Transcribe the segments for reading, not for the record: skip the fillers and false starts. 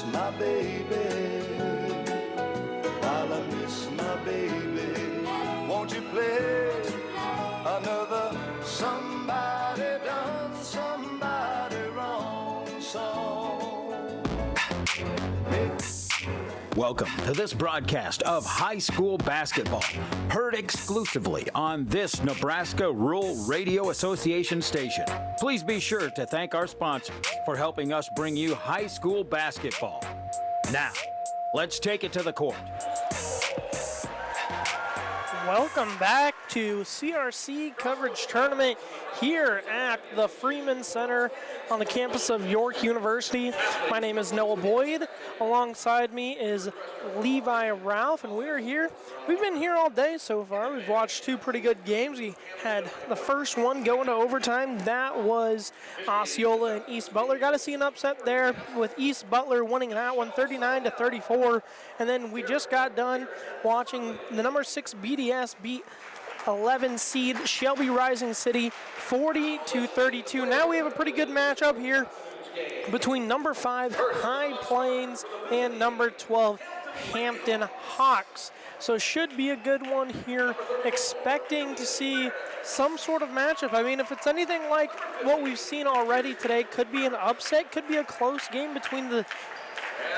miss my baby, while I miss my baby, won't you play another somebody done somebody wrong song? Welcome to this broadcast of high school basketball, heard exclusively on this Nebraska Rural Radio Association station. Please be sure to thank our sponsors for helping us bring you high school basketball. Now, let's take it to the court. Welcome back to CRC Coverage Tournament here at the Freeman Center on the campus of York University. My name is Noah Boyd. Alongside me is Levi Ralph, and we're here. We've been here all day so far. We've watched two pretty good games. We had the first one going to overtime. That was Osceola and East Butler. Got to see an upset there with East Butler winning that one 39-34. And then we just got done watching the number 6 BDS beat 11 seed Shelby Rising City 40-32. Now we have a pretty good matchup here between number 5 High Plains and number 12 Hampton Hawks. So should be a good one here. Expecting to see some sort of matchup. I mean, if it's anything like what we've seen already today, could be an upset, could be a close game between the,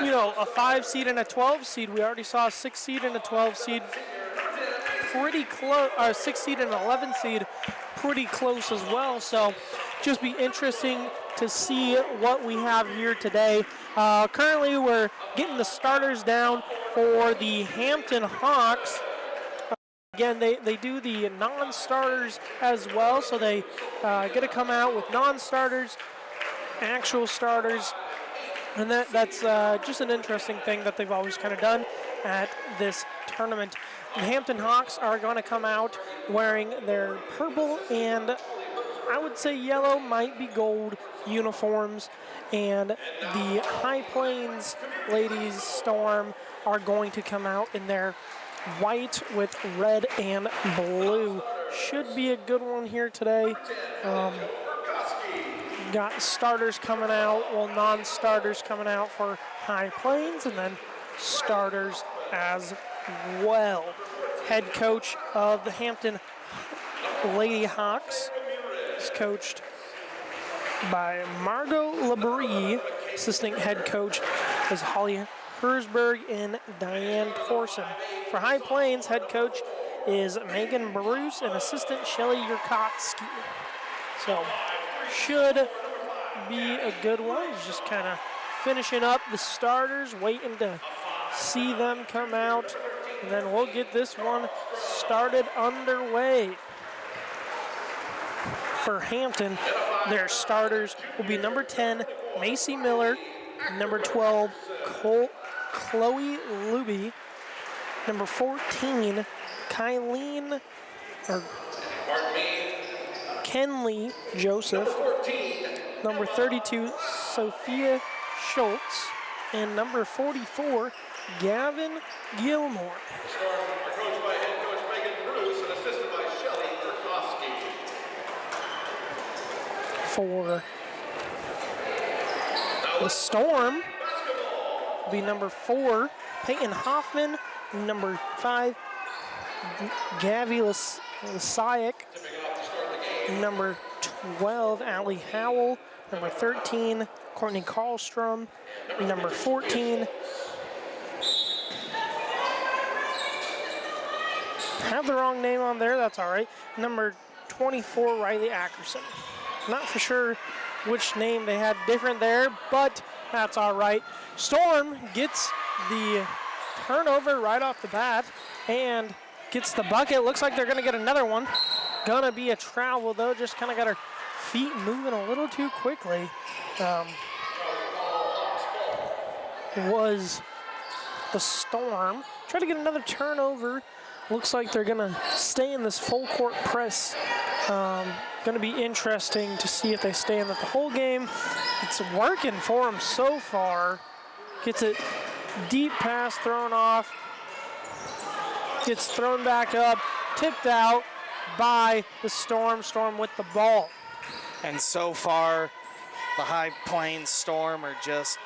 a 5 seed and a 12 seed. We already saw a 6 seed and a 12 seed. Pretty close, 6 seed and 11 seed, pretty close as well. So just be interesting to see what we have here today. Currently, we're getting the starters down for the Hampton Hawks. Again, they do the non-starters as well, so they get to come out with non-starters, actual starters, and that's just an interesting thing that they've always kind of done at this tournament. The Hampton Hawks are going to come out wearing their purple and I would say yellow, might be gold uniforms, and the High Plains ladies Storm are going to come out in their white with red and blue. Should be a good one here today. Got starters coming out, non-starters coming out for High Plains, and then starters as well. Head coach of the Hampton Lady Hawks is coached by Margot Labrie. Assistant head coach is Holly Hersberg and Diane Torson. For High Plains, head coach is Megan Bruce and assistant Shelly Yurkotsky. So, should be a good one. Just kind of finishing up the starters, waiting to see them come out, and then we'll get this one started underway. For Hampton, their starters will be number 10, Macy Miller, number 12, Chloe Luby, number 14, Kenley Joseph, number 32, Sophia Schultz, and number 44, Gavin Gilmore. Storm are coached by head coach Megan Bruce and assisted by Shelly Yurkotsky. For the Storm will be number 4, Peyton Hoffman, number 5, Gavi Lasayak, number 12, Allie Howell, number 13, Courtney Karlstrom, number 14, have the wrong name on there, that's all right, number 24, Riley Ackerson. Not for sure which name they had different there, but that's all right. Storm gets the turnover right off the bat and gets the bucket. Looks like they're going to get another one. Gonna be a travel, though. Just kind of got her feet moving a little too quickly. Was the Storm. Try to get another turnover. Looks like they're going to stay in this full court press. Going to be interesting to see if they stay in it the whole game. It's working for them so far. Gets it deep pass thrown off. Gets thrown back up. Tipped out by the Storm. Storm with the ball. And so far, the High Plains Storm are just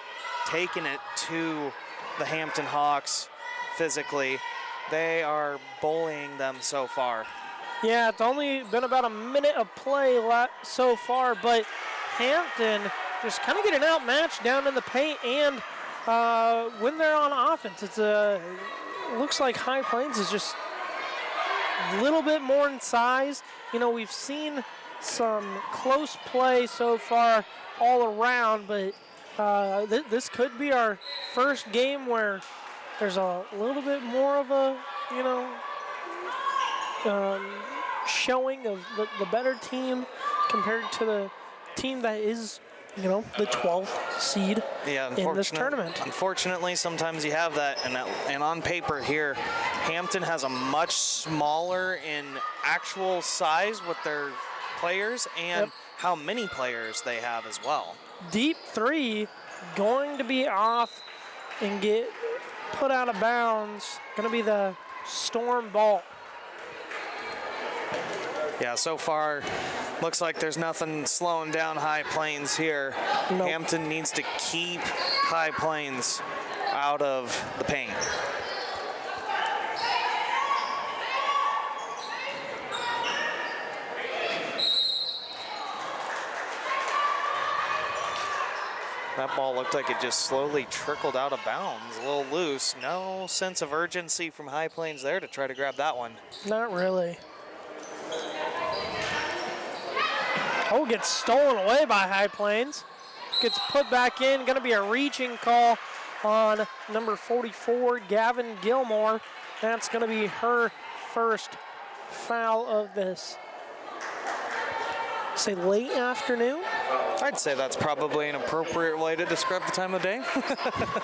taken it to the Hampton Hawks physically. They are bullying them so far. Yeah, it's only been about a minute of play so far, but Hampton just kind of getting outmatched down in the paint, and when they're on offense, it looks like High Plains is just a little bit more in size. You know, we've seen some close play so far all around, but this could be our first game where there's a little bit more of a, showing of the better team compared to the team that is, the 12th seed in this tournament. Unfortunately, sometimes you have that, and on paper here, Hampton has a much smaller in actual size with their players and how many players they have as well. Deep three going to be off and get put out of bounds. Going to be the Storm ball. Yeah, so far, looks like there's nothing slowing down High Plains here. Nope. Hampton needs to keep High Plains out of the paint. That ball looked like it just slowly trickled out of bounds, a little loose. No sense of urgency from High Plains there to try to grab that one. Not really. Oh, gets stolen away by High Plains. Gets put back in. Going to be a reaching call on number 44, Gavin Gilmore. That's going to be her first foul of this, say, late afternoon. I'd say that's probably an appropriate way to describe the time of day.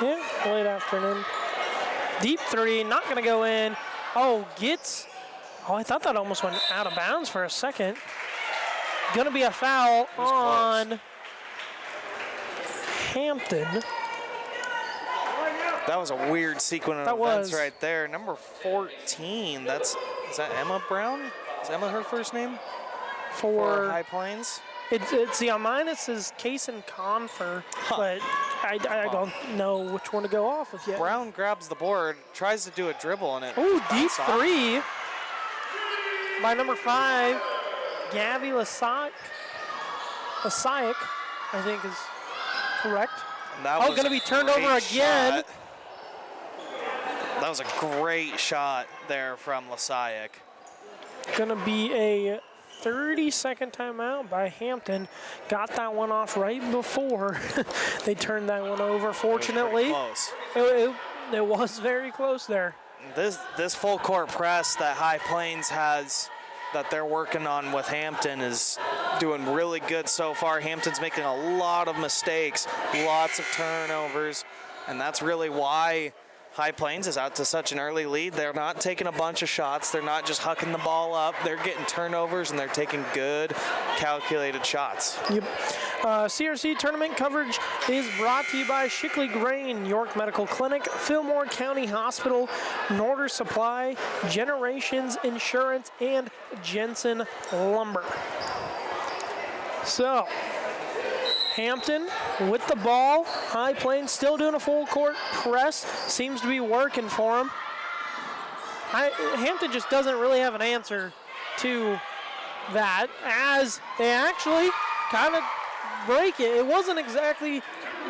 Yeah, late afternoon. Deep three, not going to go in. Oh, I thought that almost went out of bounds for a second. Going to be a foul on close. Hampton. That was a weird sequence of events right there. Number 14, is that Emma Brown? Is Emma her first name? For High Plains? It's the mine. It says Case and Confer, but I don't know which one to go off with yet. Brown grabs the board, tries to do a dribble, and it. Ooh, deep three by number 5, Gabby Lasaik, I think is correct. Going to be turned over again. Shot. That was a great shot there from Lasaik. Going to be a 30-second timeout by Hampton. Got that one off right before they turned that one over. Fortunately, it was very close there. This full court press that High Plains has, that they're working on with Hampton, is doing really good so far. Hampton's making a lot of mistakes, lots of turnovers, and that's really why High Plains is out to such an early lead. They're not taking a bunch of shots. They're not just hucking the ball up. They're getting turnovers, and they're taking good, calculated shots. Yep. CRC tournament coverage is brought to you by Shickley Grain, York Medical Clinic, Fillmore County Hospital, Norder Supply, Generations Insurance, and Jensen Lumber. So, Hampton with the ball. High Plains still doing a full court press. Seems to be working for them. Hampton just doesn't really have an answer to that, as they actually kind of break it. It wasn't exactly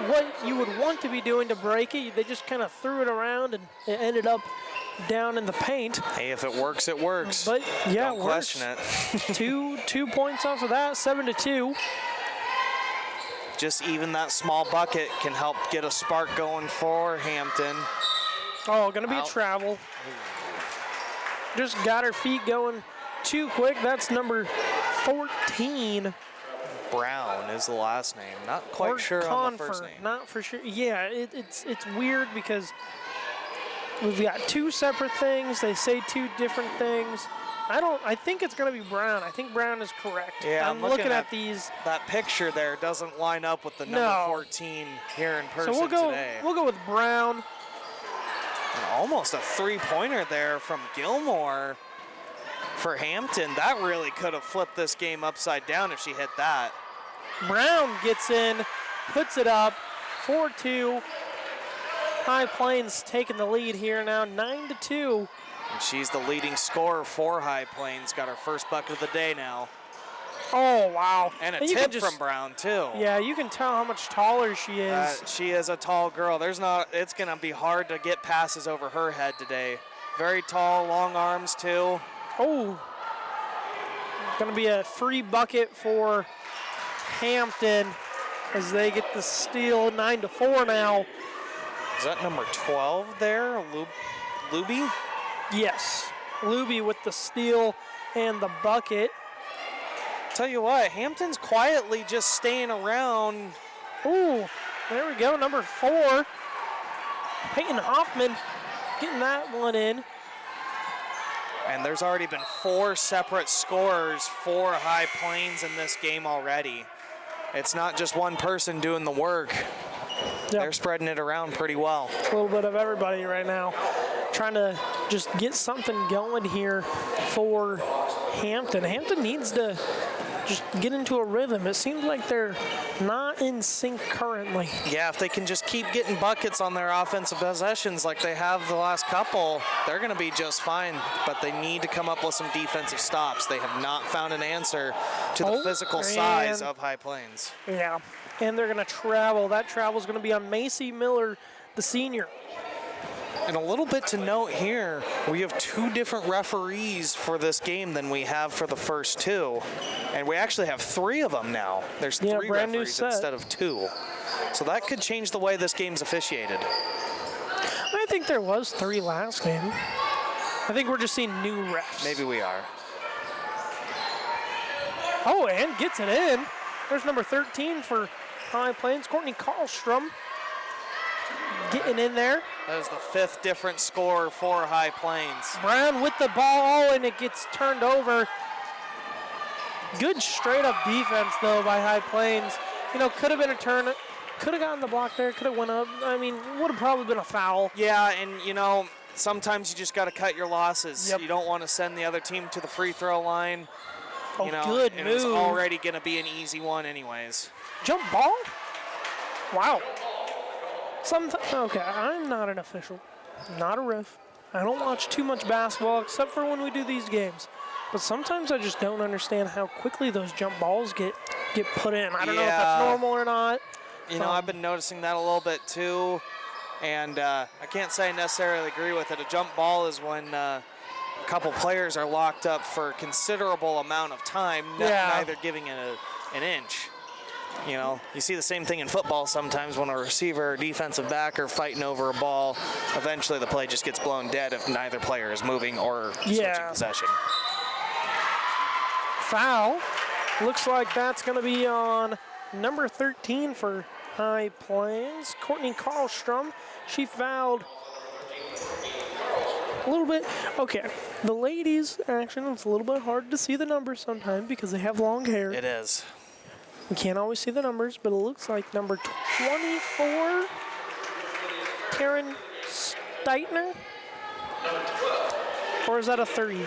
what you would want to be doing to break it. They just kind of threw it around, and it ended up down in the paint. Hey, if it works, it works. But yeah, don't question it. two points off of that, 7-2. Just even that small bucket can help get a spark going for Hampton. Oh, gonna be a travel. Just got her feet going too quick. That's number 14. Brown is the last name. Not quite sure on the first name. Not for sure. Yeah, it's weird because we've got two separate things. They say two different things. I think it's going to be Brown. I think Brown is correct. Yeah, I'm looking at these. That picture there doesn't line up with the number 14 here in person today. We'll go with Brown. And almost a three-pointer there from Gilmore for Hampton. That really could have flipped this game upside down if she hit that. Brown gets in, puts it up 4-2. High Plains taking the lead here now, 9-2. And she's the leading scorer for High Plains. Got her first bucket of the day now. Oh, wow. And a you can tip from Brown, too. Yeah, you can tell how much taller she is. She is a tall girl. It's going to be hard to get passes over her head today. Very tall, long arms, too. Oh, going to be a free bucket for Hampton as they get the steal, 9-4 now. Is that number 12 there, Luby? Yes, Luby with the steal and the bucket. Tell you what, Hampton's quietly just staying around. Ooh, there we go, number 4. Peyton Hoffman getting that one in. And there's already been 4 separate scorers for High Plains in this game already. It's not just one person doing the work. Yep. They're spreading it around pretty well. A little bit of everybody right now. Trying to just get something going here for Hampton. Hampton needs to just get into a rhythm. It seems like they're not in sync currently. Yeah, if they can just keep getting buckets on their offensive possessions like they have the last couple, they're going to be just fine. But they need to come up with some defensive stops. They have not found an answer to the physical size of High Plains. Yeah, and they're going to travel. That travel is going to be on Macy Miller, the senior. And a little bit to note here, we have 2 different referees for this game than we have for the first 2. And we actually have 3 of them now. There's 3 brand new referees set. instead of 2. So that could change the way this game's officiated. I think there was 3 last game. I think we're just seeing new refs. Maybe we are. Oh, and gets it in. There's number 13 for High Plains, Courtney Karlstrom. Getting in there. That is the 5th different score for High Plains. Brown with the ball, and it gets turned over. Good straight-up defense, though, by High Plains. You know, could have been a turn. Could have gotten the block there. Could have went up. I mean, would have probably been a foul. Yeah, and, you know, sometimes you just got to cut your losses. Yep. You don't want to send the other team to the free throw line. Oh, You know, good and move. it was already going to be an easy one anyways. Jump ball? Wow. Okay, I'm not an official, not a ref. I don't watch too much basketball except for when we do these games. But sometimes I just don't understand how quickly those jump balls get put in. I don't know if that's normal or not. You know, I've been noticing that a little bit too. And I can't say I necessarily agree with it. A jump ball is when a couple players are locked up for a considerable amount of time, neither giving it an inch. You know, you see the same thing in football sometimes when a receiver or defensive back are fighting over a ball. Eventually the play just gets blown dead if neither player is moving or switching possession. Foul. Looks like that's going to be on number 13 for High Plains, Courtney Karlstrom. She fouled a little bit. Okay, the ladies' action, it's a little bit hard to see the numbers sometimes because they have long hair. It is. We can't always see the numbers, but it looks like number 24, Karen Steitner? Or is that a 3?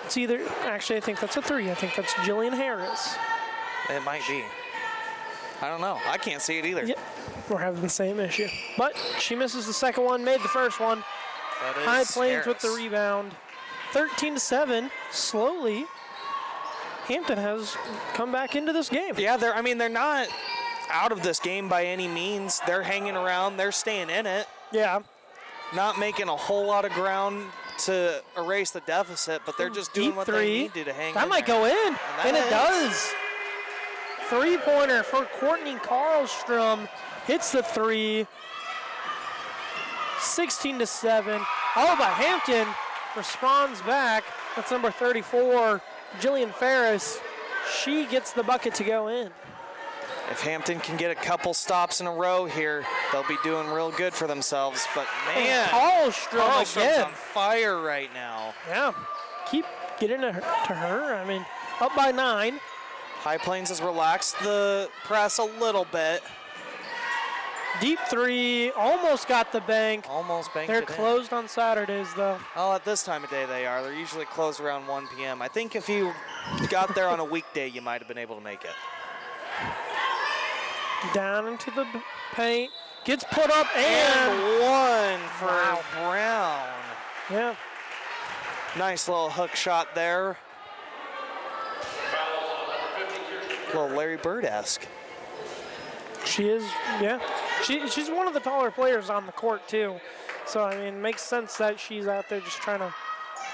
It's either, actually, I think that's a 3. I think that's Jillian Harris. It might be. I don't know. I can't see it either. Yep, we're having the same issue. But she misses the second one, made the first one. That is High Plains Harris with the rebound. 13-7, slowly. Hampton has come back into this game. Yeah, they're not out of this game by any means. They're hanging around. They're staying in it. Yeah. Not making a whole lot of ground to erase the deficit, but they're just doing Deep what three. they need to hang That in might there. go in, and it is. does. Three-pointer for Courtney Karlstrom. Hits the 3. 16-7. Oh, but Hampton responds back. That's number 34, Jillian Ferris. She gets the bucket to go in. If Hampton can get a couple stops in a row here, they'll be doing real good for themselves. But man, Karlstrom's again. on fire right now. Yeah, keep getting to her. I mean, up by 9. High Plains has relaxed the press a little bit. Deep 3, almost got the bank. Almost banked They're it in. closed on Saturdays, though. Oh, at this time of day they are. They're usually closed around 1 p.m. I think if you got there on a weekday, you might have been able to make it. Down into the paint. Gets put up and one for Brown. Yeah. Nice little hook shot there. Little Larry Bird-esque. She is, yeah. She's one of the taller players on the court, too. So, I mean, it makes sense that she's out there just trying to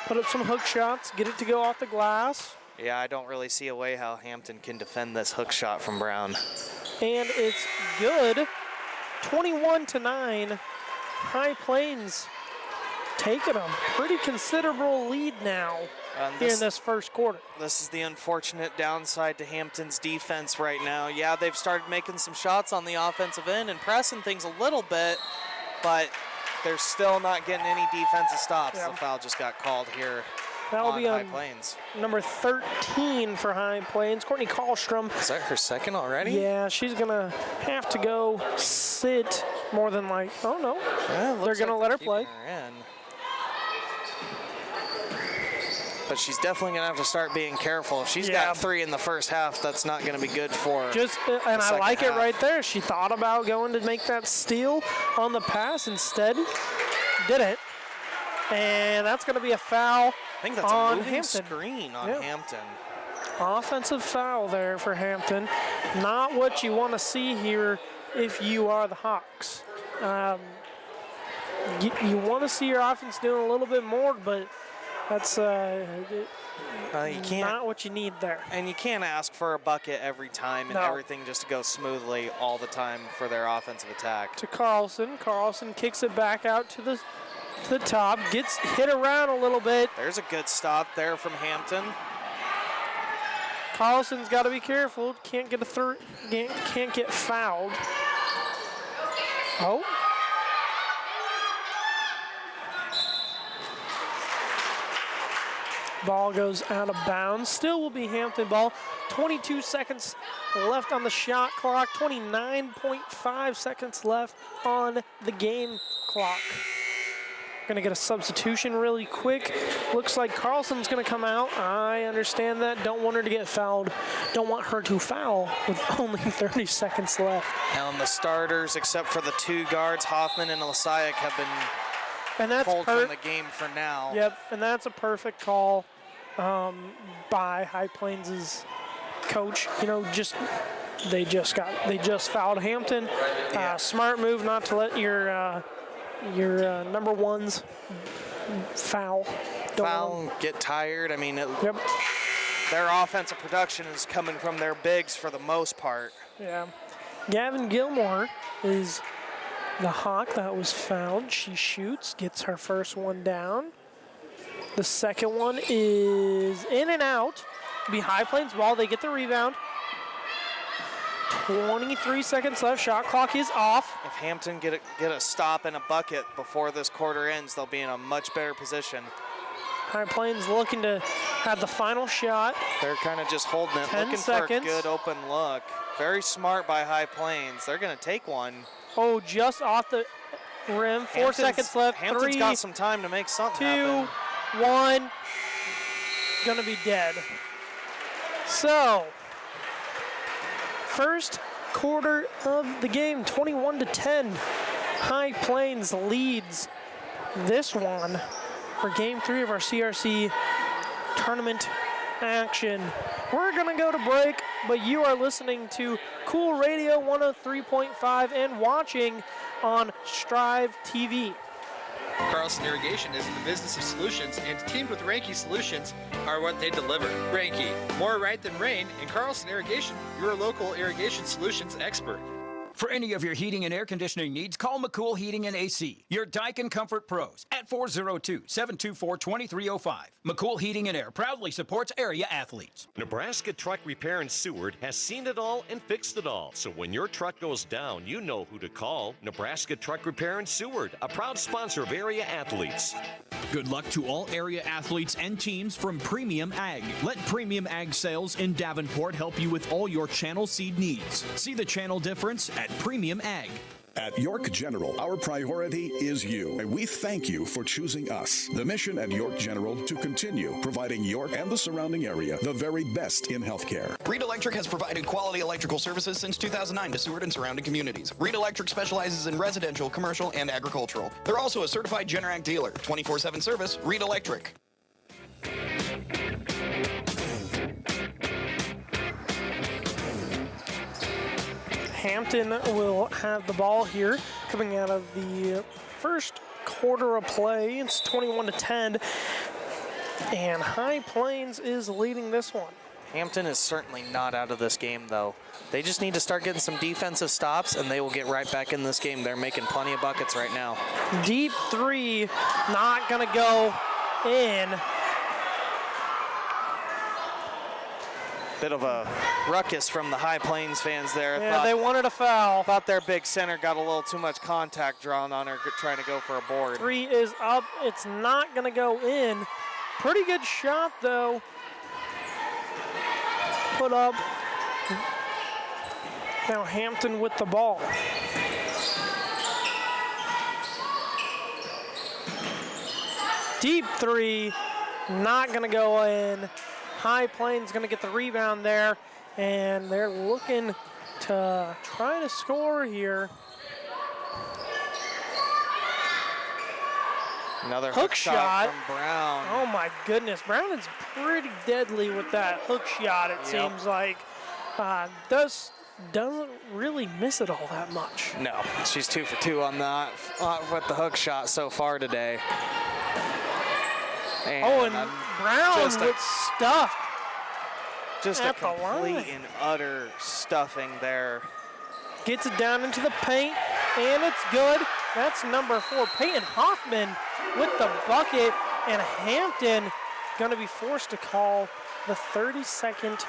put up some hook shots, get it to go off the glass. Yeah, I don't really see a way how Hampton can defend this hook shot from Brown. And it's good. 21-9. High Plains taking a pretty considerable lead now here in this first quarter. This is the unfortunate downside to Hampton's defense right now. Yeah, they've started making some shots on the offensive end and pressing things a little bit, but they're still not getting any defensive stops. Yeah. The foul just got called here That'll on be High on Plains. number 13 for High Plains, Courtney Kallstrom. Is that her second already? Yeah, she's going to have to go sit more than like, oh no, Yeah, they're going to let her play. Her in. But she's definitely going to have to start being careful. If she's got 3 in the first half, that's not going to be good for her. And I like it right there. She thought about going to make that steal on the pass. Instead, didn't. And that's going to be a foul. I think that's on a moving Hampton. screen on Hampton. Offensive foul there for Hampton. Not what you want to see here if you are the Hawks. You want to see your offense doing a little bit more, but that's you can't, not what you need there. And you can't ask for a bucket every time and everything just to go smoothly all the time for their offensive attack. To Carlson. Carlson kicks it back out to the top. Gets hit around a little bit. There's a good stop there from Hampton. Carlson's got to be careful. Can't get can't get fouled. Oh. Ball goes out of bounds. Still will be Hampton ball. 22 seconds left on the shot clock. 29.5 seconds left on the game clock. Gonna get a substitution really quick. Looks like Carlson's gonna come out. I understand that. Don't want her to get fouled. Don't want her to foul with only 30 seconds left. And the starters, except for the 2 guards, Hoffman and Lasayak, have been pulled from the game for now. Yep, and that's a perfect call by High Plains' coach. You know, they just fouled Hampton. Smart move not to let your number ones foul. Get tired. I mean, their offensive production is coming from their bigs for the most part. Yeah. Gavin Gilmore is the Hawk that was fouled. She shoots, gets her first one down. The second one is in and out. Be High Plains ball. They get the rebound. 23 seconds left. Shot clock is off. If Hampton get a stop and a bucket before this quarter ends, they'll be in a much better position. High Plains looking to have the final shot. They're kind of just holding it, 10 looking seconds. for a good open look. Very smart by High Plains. They're going to take one. Oh, just off the rim. 4 seconds left. Hampton's 3, got some time to make something 2, happen. 1. Gonna be dead. So, first quarter of the game, 21-10. High Plains leads this one for game 3 of our CRC tournament action. We're gonna go to break, but you are listening to Cool Radio 103.5 and watching on Strive TV. Carlson Irrigation is in the business of solutions, and teamed with Ranke Solutions are what they deliver. Ranke, more right than rain, and Carlson Irrigation, your local irrigation solutions expert. For any of your heating and air conditioning needs, call McCool Heating and AC, your Daikin Comfort Pros, at 402-724-2305. McCool Heating and Air proudly supports area athletes. Nebraska Truck Repair in Seward has seen it all and fixed it all. So when your truck goes down, you know who to call. Nebraska Truck Repair in Seward, a proud sponsor of area athletes. Good luck to all area athletes and teams from Premium Ag. Let Premium Ag Sales in Davenport help you with all your channel seed needs. See the channel difference at Premium Ag. At York General, our priority is you, and we thank you for choosing us. The mission at York General to continue providing York and the surrounding area the very best in healthcare. Reed Electric has provided quality electrical services since 2009 to Seward and surrounding communities. Reed Electric specializes in residential, commercial, and agricultural. They're also a certified Generac dealer. 24/7 service, Reed Electric. Hampton will have the ball here coming out of the first quarter of play. It's 21-10, and High Plains is leading this one. Hampton is certainly not out of this game, though. They just need to start getting some defensive stops, and they will get right back in this game. They're making plenty of buckets right now. Deep three, not going to go in. Bit of a ruckus from the High Plains fans there. Yeah, they wanted a foul. Thought their big center got a little too much contact drawn on her trying to go for a board. Three is up. It's not going to go in. Pretty good shot, though. Put up. Now Hampton with the ball. Deep three, not going to go in. High Plains going to get the rebound there, and they're looking to try to score here. Another hook shot from Brown. Oh my goodness, Brown is pretty deadly with that hook shot. It seems like doesn't really miss it all that much. No, she's 2 for 2 on that with the hook shot so far today. And Brown with stuff. Just a complete and utter stuffing there. Gets it down into the paint, and it's good. That's number 4, Peyton Hoffman with the bucket, and Hampton going to be forced to call the 30-second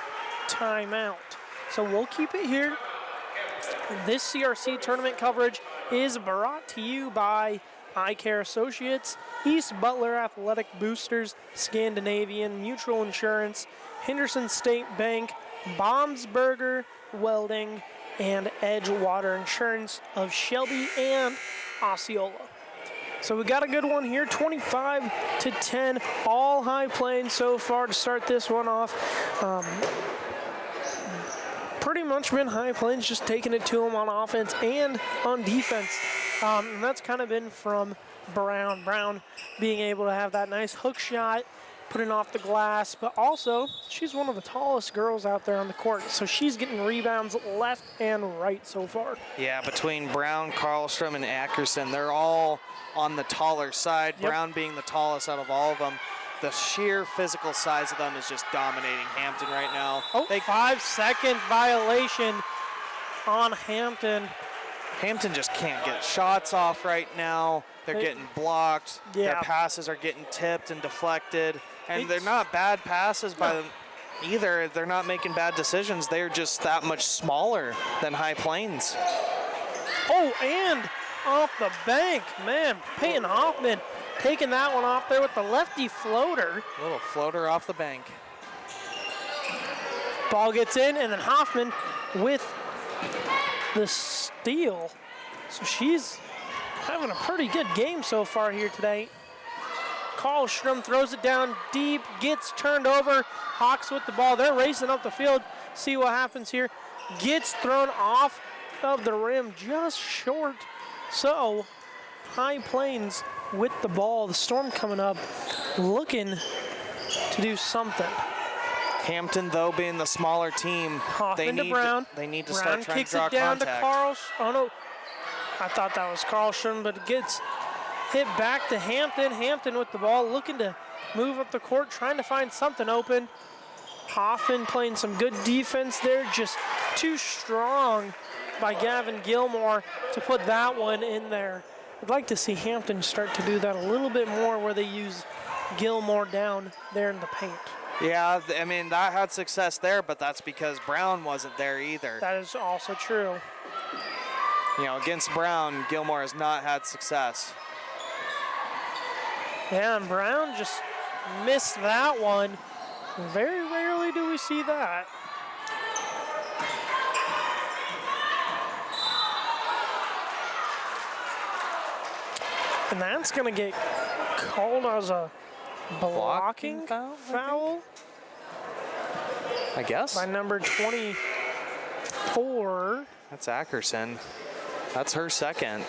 timeout. So we'll keep it here. This CRC tournament coverage is brought to you by Eye Care Associates, East Butler Athletic Boosters, Scandinavian Mutual Insurance, Henderson State Bank, Baumsberger Welding, and Edgewater Insurance of Shelby and Osceola. So we got a good one here, 25-10, all High Plains so far to start this one off. Pretty much been High Plains just taking it to them on offense and on defense. And that's kind of been from Brown. Brown being able to have that nice hook shot, putting off the glass, but also she's one of the tallest girls out there on the court, so she's getting rebounds left and right so far. Yeah, between Brown, Karlstrom, and Ackerson, they're all on the taller side. Yep. Brown being the tallest out of all of them. The sheer physical size of them is just dominating Hampton right now. Oh, 5-second violation on Hampton. Hampton just can't get shots off right now. They're getting blocked. Yeah. Their passes are getting tipped and deflected. And they're not bad passes by them either. They're not making bad decisions. They're just that much smaller than High Plains. Oh, and off the bank, man, Peyton Hoffman taking that one off there with the lefty floater. Little floater off the bank. Ball gets in, and then Hoffman with the steal. So she's having a pretty good game so far here today. Karlstrom throws it down deep, gets turned over. Hawks with the ball. They're racing up the field. See what happens here. Gets thrown off of the rim, just short. So High Plains with the ball. The Storm coming up, looking to do something. Hampton, though, being the smaller team, Hoffman to Brown. They need to Brown start trying kicks to draw it down contact. to Karlstrom. Oh no, I thought that was Karlstrom, but it gets hit back to Hampton. Hampton with the ball, looking to move up the court, trying to find something open. Hoffman playing some good defense there, just too strong by Gavin Gilmore to put that one in there. I'd like to see Hampton start to do that a little bit more, where they use Gilmore down there in the paint. Yeah, I mean, that had success there, but that's because Brown wasn't there either. That is also true. You know, against Brown, Gilmore has not had success. Yeah, and Brown just missed that one. Very rarely do we see that. And that's going to get called as a blocking foul, I guess. by number 24. That's Ackerson. That's her second.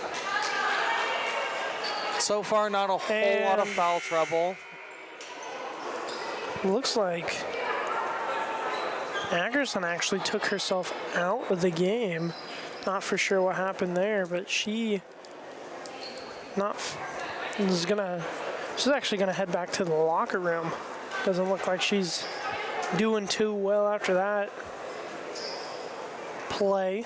So far, not a whole lot of foul trouble. Looks like Ackerson actually took herself out of the game. Not for sure what happened there, but she's actually gonna head back to the locker room. Doesn't look like she's doing too well after that play.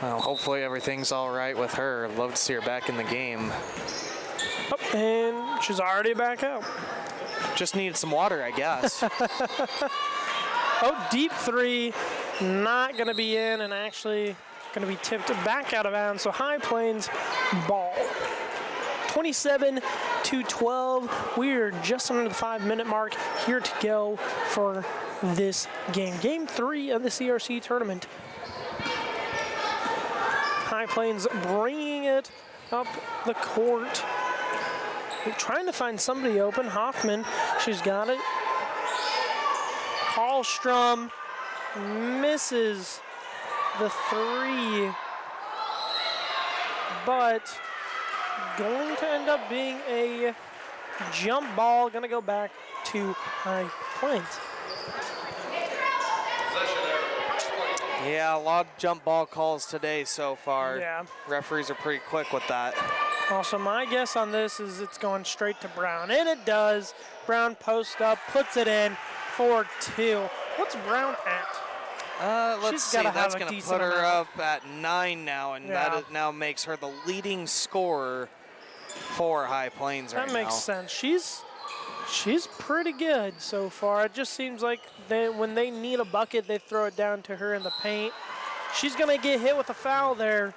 Well, hopefully everything's all right with her. I'd love to see her back in the game. Oh, and she's already back out. Just needed some water, I guess. Oh, deep three, not going to be in, and actually going to be tipped back out of bounds. So High Plains ball. 27-12. We are just under the 5-minute mark here to go for this game. Game 3 of the CRC tournament. High Plains bringing it up the court. We're trying to find somebody open. Hoffman, she's got it. Karlstrom misses the three, but going to end up being a jump ball. Going to go back to High Plains. Yeah, a lot of jump ball calls today so far. Yeah. Referees are pretty quick with that. Also, my guess on this is it's going straight to Brown, and it does. Brown posts up, puts it in for 2. What's Brown at? Let's see, that's going to put her up at 9 now, and that now makes her the leading scorer for High Plains right now. That makes sense. She's pretty good so far. It just seems like when they need a bucket, they throw it down to her in the paint. She's going to get hit with a foul there.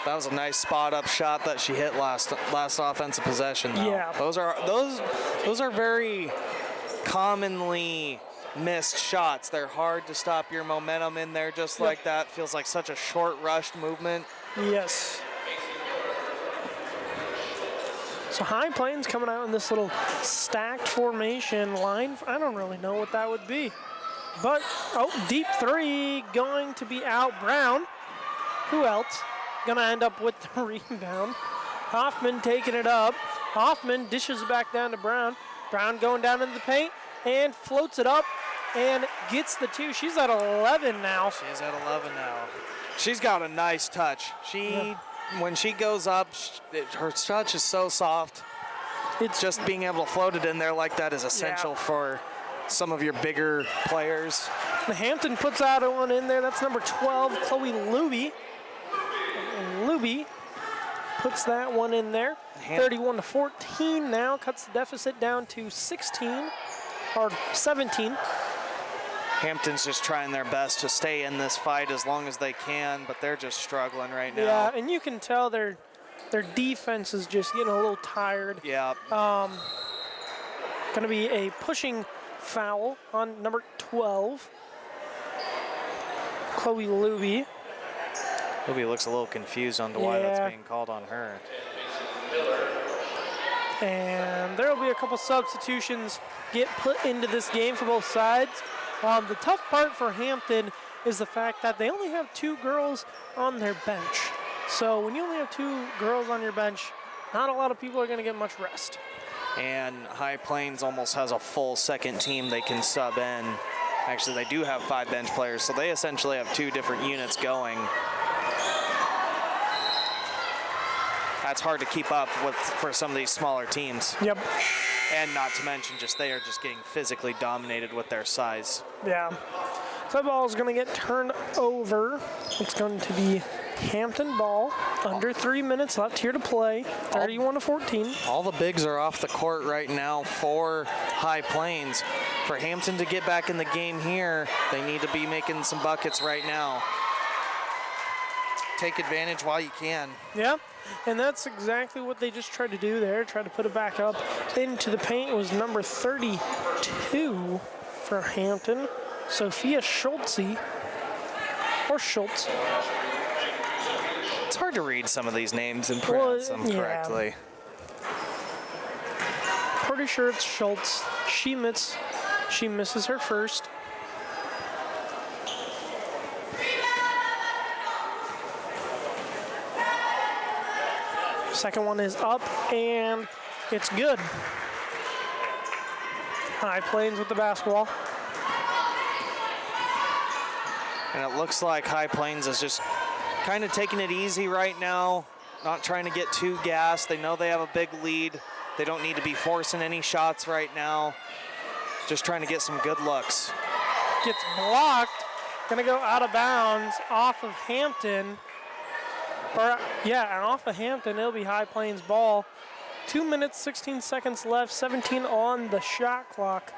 That was a nice spot-up shot that she hit last offensive possession, though. Yeah. Those are very commonly missed shots. They're hard to stop your momentum in there just like that. Feels like such a short, rushed movement. Yes. So High Plains coming out in this little stacked formation line. I don't really know what that would be. But, deep three going to be out. Brown, who else? Gonna end up with the rebound. Hoffman taking it up. Hoffman dishes it back down to Brown. Brown going down in the paint and floats it up and gets the 2. She's at 11 now. She's at 11 now. She's got a nice touch. When she goes up, her touch is so soft. It's just being able to float it in there like that is essential for some of your bigger players. The Hampton puts out one in there. That's number 12, Chloe Luby. Luby puts that one in there. 31-14 now, cuts the deficit down to 16 or 17. Hampton's just trying their best to stay in this fight as long as they can, but they're just struggling right now. Yeah, and you can tell their defense is just getting a little tired. Yeah. Going to be a pushing foul on number 12, Chloe Luby. Luby looks a little confused on why that's being called on her. And there will be a couple substitutions get put into this game for both sides. The tough part for Hampton is the fact that they only have 2 girls on their bench. So when you only have 2 girls on your bench, not a lot of people are going to get much rest. And High Plains almost has a full second team they can sub in. Actually, they do have 5 bench players, so they essentially have 2 different units going. That's hard to keep up with for some of these smaller teams. Yep. And not to mention, they are just getting physically dominated with their size. Yeah. So that ball is going to get turned over. It's going to be Hampton ball. Under 3 minutes left here to play. 31-14. All the bigs are off the court right now for High Plains. For Hampton to get back in the game here, they need to be making some buckets right now. Take advantage while you can. Yeah, and that's exactly what they just tried to do there. Tried to put it back up into the paint. It was number 32 for Hampton, Sophia Schultz. It's hard to read some of these names and pronounce them correctly. Pretty sure it's Schultz. She misses her first. Second one is up, and it's good. High Plains with the basketball. And it looks like High Plains is just kind of taking it easy right now, not trying to get too gassed. They know they have a big lead. They don't need to be forcing any shots right now. Just trying to get some good looks. Gets blocked. Gonna go out of bounds off of Hampton. And off of Hampton, it'll be High Plains ball. 2 minutes, 16 seconds left, 17 on the shot clock.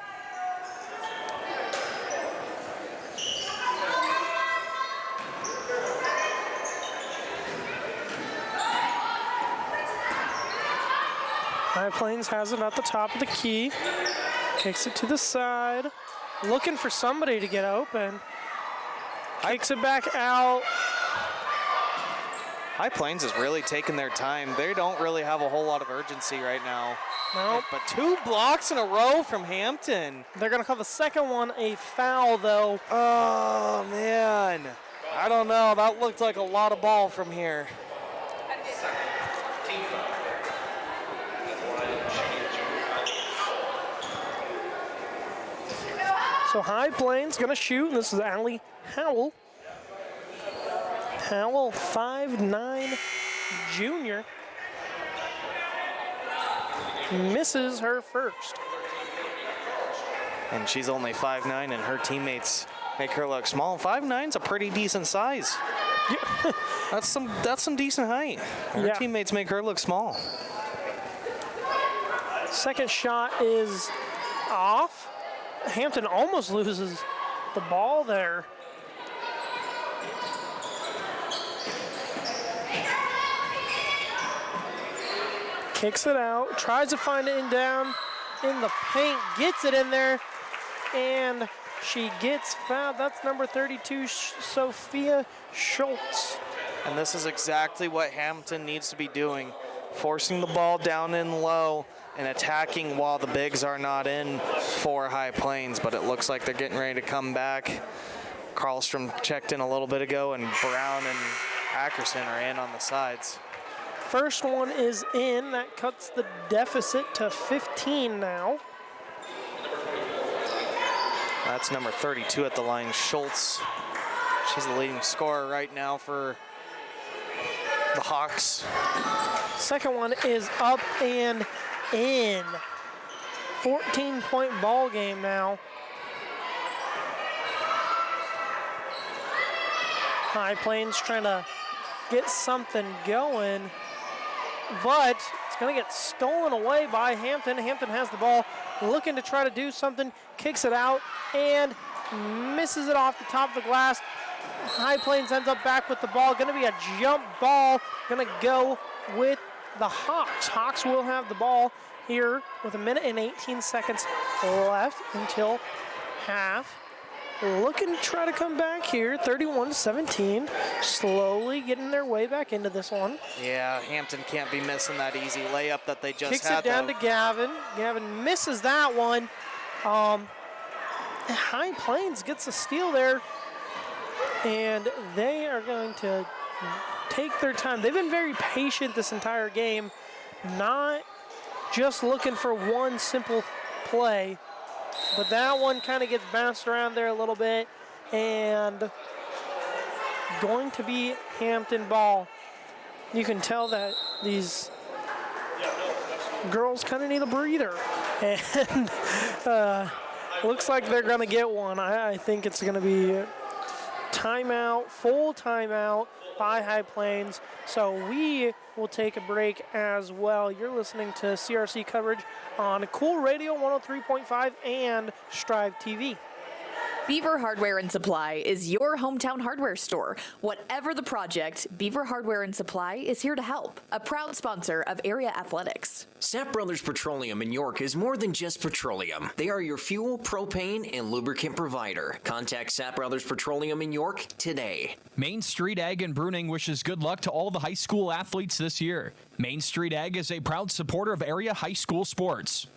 High Plains has it at the top of the key. Kicks it to the side. Looking for somebody to get open. Kicks it back out. High Plains is really taking their time. They don't really have a whole lot of urgency right now. Nope. But 2 blocks in a row from Hampton. They're going to call the second one a foul, though. Oh, man. I don't know. That looked like a lot of ball from here. So High Plains going to shoot. This is Allie Howell. Howell, 5'9", junior. Misses her first. And she's only 5'9", and her teammates make her look small. 5'9's a pretty decent size. Yeah. That's some decent height. Her teammates make her look small. Second shot is off. Hampton almost loses the ball there. Kicks it out, tries to find it down in the paint, gets it in there, and she gets fouled. That's number 32, Sophia Schultz. And this is exactly what Hampton needs to be doing, forcing the ball down in low and attacking while the bigs are not in for High Plains, but it looks like they're getting ready to come back. Karlstrom checked in a little bit ago, and Brown and Ackerson are in on the sides. First one is in. That cuts the deficit to 15 now. That's number 32 at the line, Schultz. She's the leading scorer right now for the Hawks. Second one is up and in. 14-point ball game now. High Plains trying to get something going, but it's going to get stolen away by Hampton. Hampton has the ball, looking to try to do something, kicks it out, and misses it off the top of the glass. High Plains ends up back with the ball. Going to be a jump ball. Going to go with the Hawks. Hawks will have the ball here with 1 minute and 18 seconds left until half. Looking to try to come back here, 31-17. Slowly getting their way back into this one. Yeah, Hampton can't be missing that easy layup that they just Kicks had. Kicks it down to Gavin. Gavin misses that one. High Plains gets a steal there, and they are going to take their time. They've been very patient this entire game, not just looking for one simple play. But that one kind of gets bounced around there a little bit, and going to be Hampton ball. You can tell that these girls kind of need a breather, and looks like they're going to get one. I think it's going to be timeout, full timeout by High Plains. So we will take a break as well. You're listening to CRC coverage on Cool Radio 103.5 and Strive TV. Beaver Hardware and Supply is your hometown hardware store. Whatever the project, Beaver Hardware and Supply is here to help. A proud sponsor of area athletics. Sapp Brothers Petroleum in York is more than just petroleum. They are your fuel, propane, and lubricant provider. Contact Sapp Brothers Petroleum in York today. Main Street Ag and Bruning wishes good luck to all the high school athletes this year. Main Street Ag is a proud supporter of area high school sports.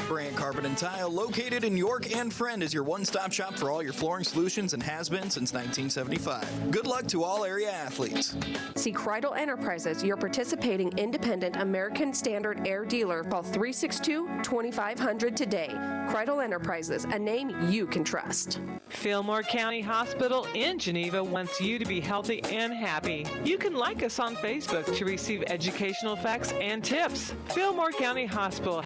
Brand Carpet and Tile, located in York and Friend, is your one-stop shop for all your flooring solutions and has been since 1975. Good luck to all area athletes. See Kreidel Enterprises, your participating independent American Standard Air dealer. Call 362-2500 today. Kreidel Enterprises, a name you can trust. Fillmore County Hospital in Geneva wants you to be healthy and happy. You can like us on Facebook to receive educational facts and tips. Fillmore County Hospital.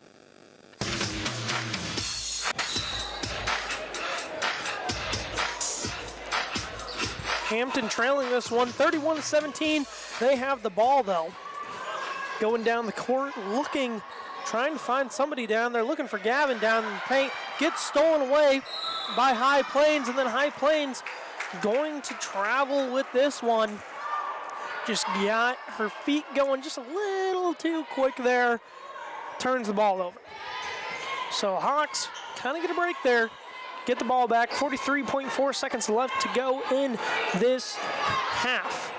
Hampton trailing this one 31-17. They have the ball though. Going down the court, trying to find somebody down there, looking for Gavin down in the paint. Gets stolen away by High Plains, and then High Plains going to travel with this one. Just got her feet going just a little too quick there. Turns the ball over. So Hawks kind of get a break there. Get the ball back. 43.4 seconds left to go in this half.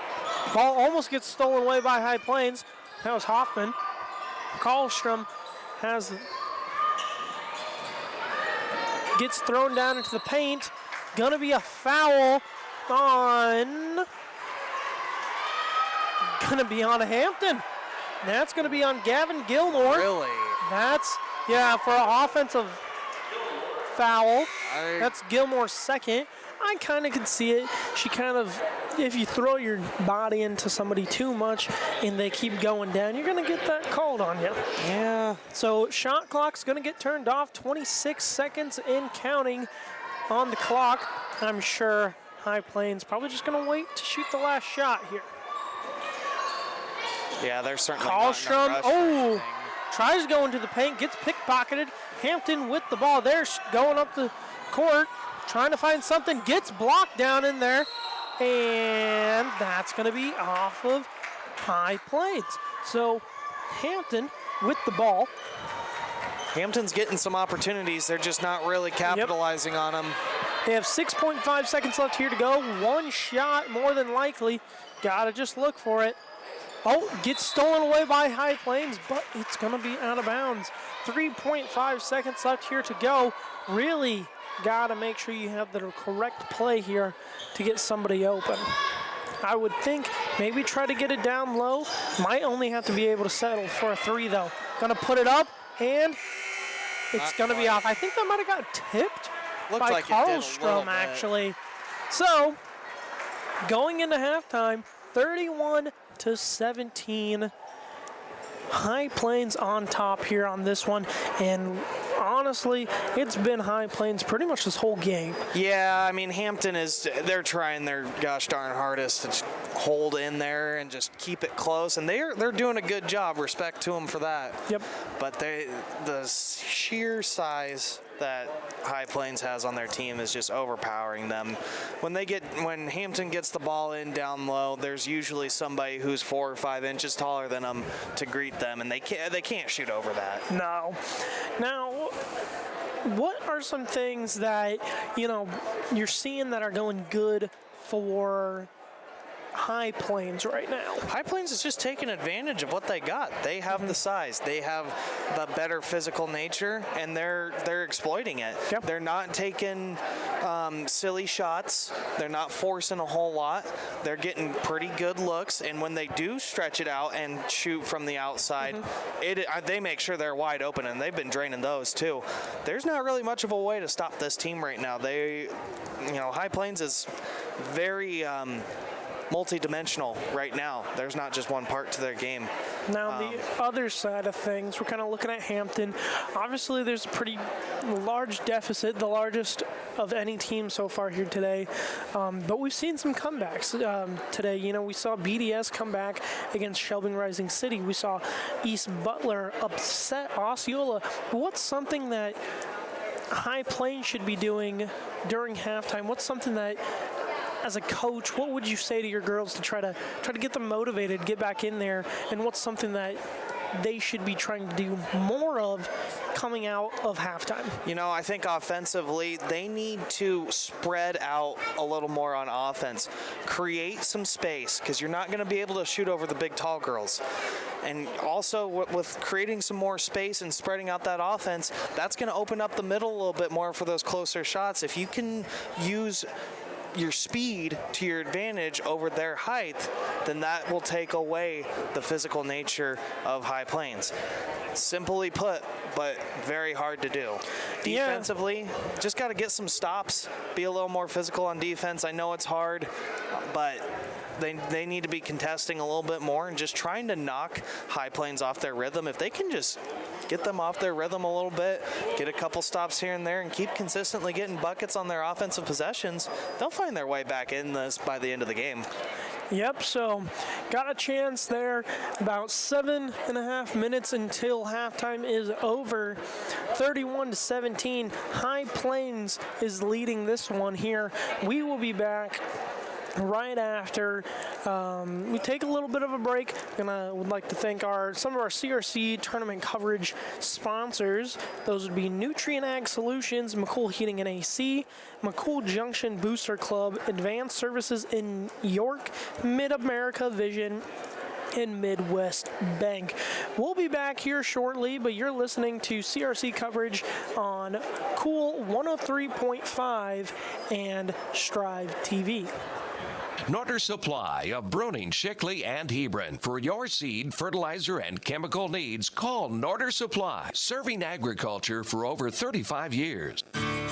Ball almost gets stolen away by High Plains. That was Hoffman. Karlstrom gets thrown down into the paint. Gonna be a foul on Hampton. That's gonna be on Gavin Gilmore. Really? For an offensive foul. That's Gilmore's second. I kind of could see it. If you throw your body into somebody too much and they keep going down, you're going to get that called on you. Yeah. So shot clock's going to get turned off. 26 seconds in counting on the clock. I'm sure High Plains probably just going to wait to shoot the last shot here. Yeah, they're certainly Karlstrom, tries to go into the paint, gets pickpocketed. Hampton with the ball there, going up the court, trying to find something, gets blocked down in there, and that's going to be off of High Plains. So Hampton with the ball. Hampton's getting some opportunities. They're just not really capitalizing on them. They have 6.5 seconds left here to go. One shot more than likely. Got to just look for it. Gets stolen away by High Plains, but it's going to be out of bounds. 3.5 seconds left here to go. Really got to make sure you have the correct play here to get somebody open. I would think maybe try to get it down low. Might only have to be able to settle for a three, though. Going to put it up, and it's going to be off. I think that might have got tipped by Karlstrom, actually. So, going into halftime, 31-17. High Plains on top here on this one, and honestly, it's been High Plains pretty much this whole game. Yeah, I mean, they're trying their gosh darn hardest to hold in there and just keep it close, and they're doing a good job. Respect to them for that. Yep. But the sheer size that High Plains has on their team is just overpowering them. When Hampton gets the ball in down low, there's usually somebody who's 4 or 5 inches taller than them to greet them, and they can't shoot over that. No. Now, what are some things that you're seeing that are going good for High Plains right now? High Plains is just taking advantage of what they got. They have the size, they have the better physical nature, and they're exploiting it. Yep. They're not taking silly shots. They're not forcing a whole lot. They're getting pretty good looks, and when they do stretch it out and shoot from the outside, they make sure they're wide open, and they've been draining those too. There's not really much of a way to stop this team right now. High Plains is very multi-dimensional right now. There's not just one part to their game. Now, the other side of things, we're kind of looking at Hampton. Obviously, there's a pretty large deficit, the largest of any team so far here today. But we've seen some comebacks today. We saw BDS come back against Shelby Rising City. We saw East Butler upset Osceola. But what's something that High Plains should be doing during halftime? What's something that, as a coach, what would you say to your girls to try to get them motivated, get back in there, and what's something that they should be trying to do more of coming out of halftime? You know, I think offensively, they need to spread out a little more on offense. Create some space, because you're not going to be able to shoot over the big, tall girls. And also, with creating some more space and spreading out that offense, that's going to open up the middle a little bit more for those closer shots. If you can use your speed to your advantage over their height, then that will take away the physical nature of High Plains. Simply put, but very hard to do. Defensively, just got to get some stops, be a little more physical on defense. I know it's hard, but they need to be contesting a little bit more and just trying to knock High Plains off their rhythm. If they can just get them off their rhythm a little bit, get a couple stops here and there, and keep consistently getting buckets on their offensive possessions, they'll find their way back in this by the end of the game. Yep, so got a chance there. About 7.5 minutes until halftime is over. 31-17. High Plains is leading this one here. We will be back right after we take a little bit of a break. Would like to thank some of our CRC tournament coverage sponsors. Those would be Nutrient Ag Solutions, McCool Heating and AC, McCool Junction Booster Club, Advanced Services in York, Mid-America Vision, and Midwest Bank. We'll be back here shortly, but you're listening to CRC coverage on Cool 103.5 and Strive TV. Norder Supply of Bruning, Shickley, and Hebron. For your seed, fertilizer, and chemical needs, call Norder Supply, serving agriculture for over 35 years.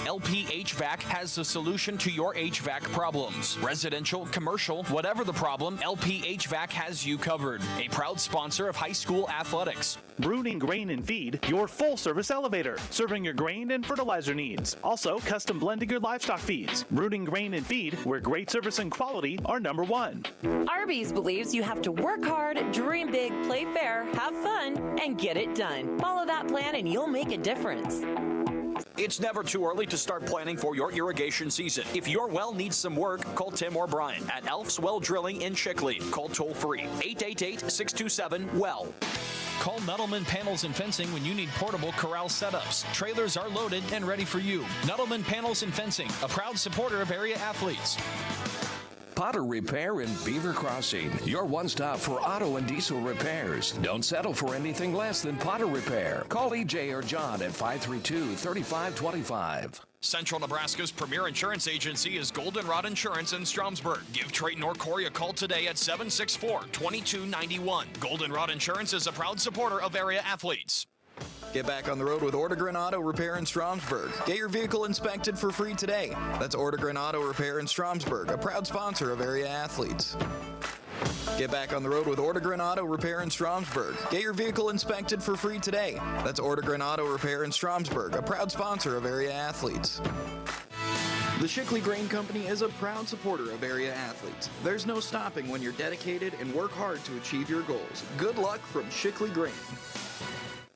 LP HVAC has the solution to your HVAC problems. Residential, commercial, whatever the problem, LP HVAC has you covered. A proud sponsor of high school athletics. Bruning Grain and Feed, your full-service elevator, serving your grain and fertilizer needs. Also, custom blending your livestock feeds. Bruning Grain and Feed, where great service and quality are number one. Arby's believes you have to work hard, dream big, play fair, have fun, and get it done. Follow that plan and you'll make a difference. It's never too early to start planning for your irrigation season. If your well needs some work, call Tim or Brian at Elf's Well Drilling in Shickley. Call toll-free 888-627-WELL. Call Nuttleman Panels and Fencing when you need portable corral setups. Trailers are loaded and ready for you. Nuttleman Panels and Fencing, a proud supporter of area athletes. Potter Repair in Beaver Crossing, your one-stop for auto and diesel repairs. Don't settle for anything less than Potter Repair. Call EJ or John at 532-3525. Central Nebraska's premier insurance agency is Goldenrod Insurance in Stromsburg. Give Trayton or Corey a call today at 764-2291. Goldenrod Insurance is a proud supporter of area athletes. Get back on the road with Ortogren Auto Repair in Stromsburg. Get your vehicle inspected for free today. That's Ortogren Auto Repair in Stromsburg, a proud sponsor of area athletes. Get back on the road with Ortogren Auto Repair in Stromsburg. Get your vehicle inspected for free today. That's Ortogren Auto Repair in Stromsburg, a proud sponsor of area athletes. The Shickley Grain Company is a proud supporter of area athletes. There's no stopping when you're dedicated and work hard to achieve your goals. Good luck from Shickley Grain.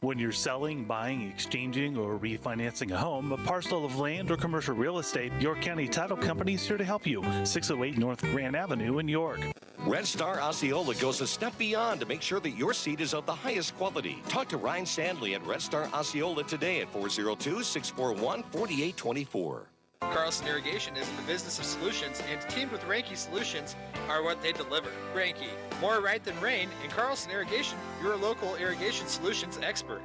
When you're selling, buying, exchanging, or refinancing a home, a parcel of land, or commercial real estate, York County Title Company is here to help you. 608 North Grand Avenue in York. Red Star Osceola goes a step beyond to make sure that your seed is of the highest quality. Talk to Ryan Sandley at Red Star Osceola today at 402-641-4824. Carlson Irrigation is in the business of solutions, and teamed with Ranky Solutions are what they deliver. Ranky, more right than rain, and Carlson Irrigation, your local irrigation solutions expert.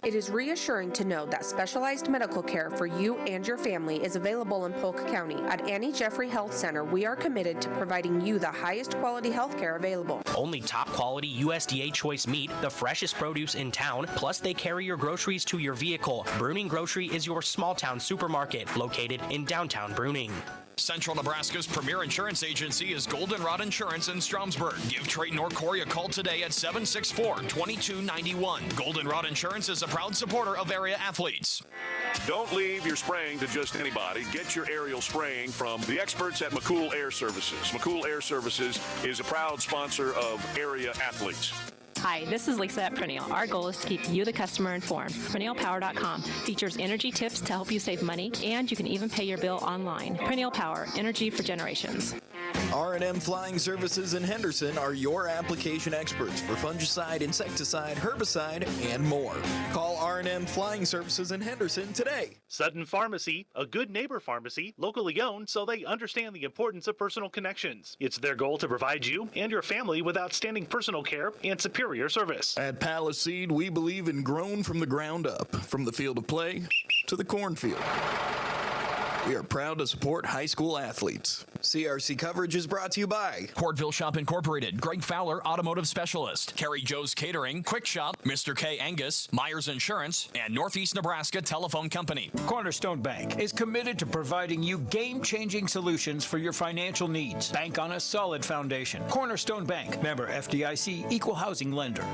It is reassuring to know that specialized medical care for you and your family is available in Polk County. At Annie Jeffrey Health Center, we are committed to providing you the highest quality health care available. Only top quality USDA choice meat, the freshest produce in town, plus they carry your groceries to your vehicle. Bruning Grocery is your small town supermarket located in downtown Bruning. Central Nebraska's premier insurance agency is Goldenrod Insurance in Stromsburg. Give Trayton or Corey a call today at 764-2291. Goldenrod Insurance is a proud supporter of area athletes. Don't leave your spraying to just anybody. Get your aerial spraying from the experts at McCool Air Services. McCool Air Services is a proud sponsor of area athletes. Hi, this is Lisa at Perennial. Our goal is to keep you, the customer, informed. PerennialPower.com features energy tips to help you save money, and you can even pay your bill online. Perennial Power, energy for generations. R&M Flying Services in Henderson are your application experts for fungicide, insecticide, herbicide, and more. Call R&M Flying Services in Henderson today. Sutton Pharmacy, a good neighbor pharmacy, locally owned so they understand the importance of personal connections. It's their goal to provide you and your family with outstanding personal care and superior service. At Palaseed, we believe in grown from the ground up, from the field of play to the cornfield. We are proud to support high school athletes. CRC coverage is brought to you by Portville Shop Incorporated, Greg Fowler, Automotive Specialist, Carrie Joe's Catering, Quick Shop, Mr. K. Angus, Myers Insurance, and Northeast Nebraska Telephone Company. Cornerstone Bank is committed to providing you game-changing solutions for your financial needs. Bank on a solid foundation. Cornerstone Bank, member FDIC, equal housing lender.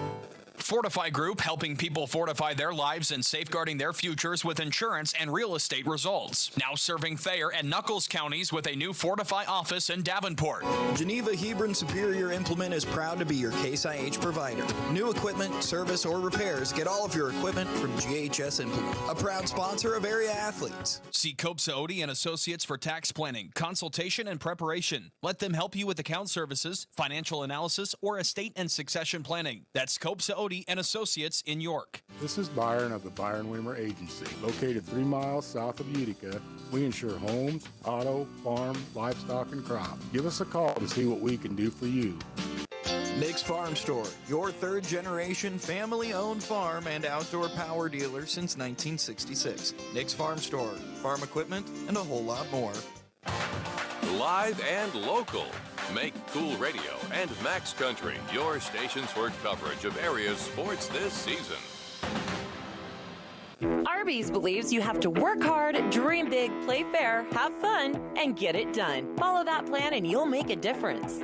Fortify Group, helping people fortify their lives and safeguarding their futures with insurance and real estate results. Now serving Thayer and Nuckolls counties with a new Fortify office in Davenport. Geneva Hebron Superior Implement is proud to be your Case IH provider. New equipment, service, or repairs, get all of your equipment from GHS Implement, a proud sponsor of area athletes. See Cope Saodi and Associates for tax planning, consultation, and preparation. Let them help you with account services, financial analysis, or estate and succession planning. That's Cope Saodi and Associates in York. This is Byron of the Byron Weimer Agency, located 3 miles south of Utica. We insure homes, auto, farm, livestock, and crop. Give us a call to see what we can do for you. Nick's Farm Store, your third-generation family-owned farm and outdoor power dealer since 1966. Nick's Farm Store, farm equipment, and a whole lot more. Live and local. Make Cool Radio and Max Country your stations for coverage of area sports this season. Arby's believes you have to work hard, dream big, play fair, have fun, and get it done. Follow that plan and you'll make a difference.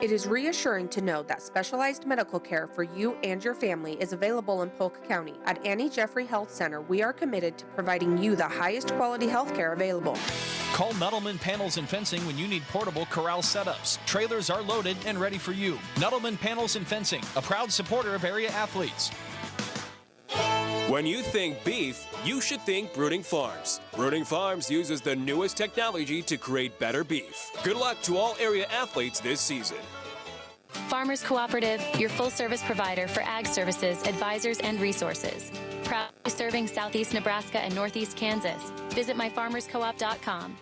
It is reassuring to know that specialized medical care for you and your family is available in Polk County. At Annie Jeffrey Health Center, we are committed to providing you the highest quality health care available. Call Nuttleman Panels and Fencing when you need portable corral setups. Trailers are loaded and ready for you. Nuttleman Panels and Fencing, a proud supporter of area athletes. When you think beef, you should think Brooding Farms. Brooding Farms uses the newest technology to create better beef. Good luck to all area athletes this season. Farmers Cooperative, your full-service provider for ag services, advisors, and resources. Proudly serving Southeast Nebraska and Northeast Kansas. Visit myfarmerscoop.com.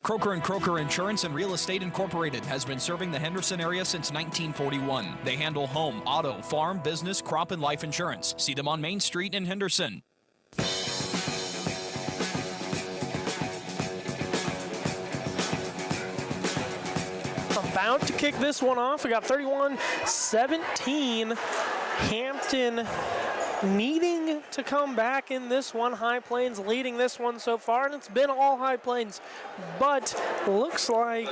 Croker & Croker Insurance and Real Estate Incorporated has been serving the Henderson area since 1941. They handle home, auto, farm, business, crop, and life insurance. See them on Main Street in Henderson. About to kick this one off. We got 31-17. Hampton needing to come back in this one. High Plains leading this one so far, and it's been all High Plains. But looks like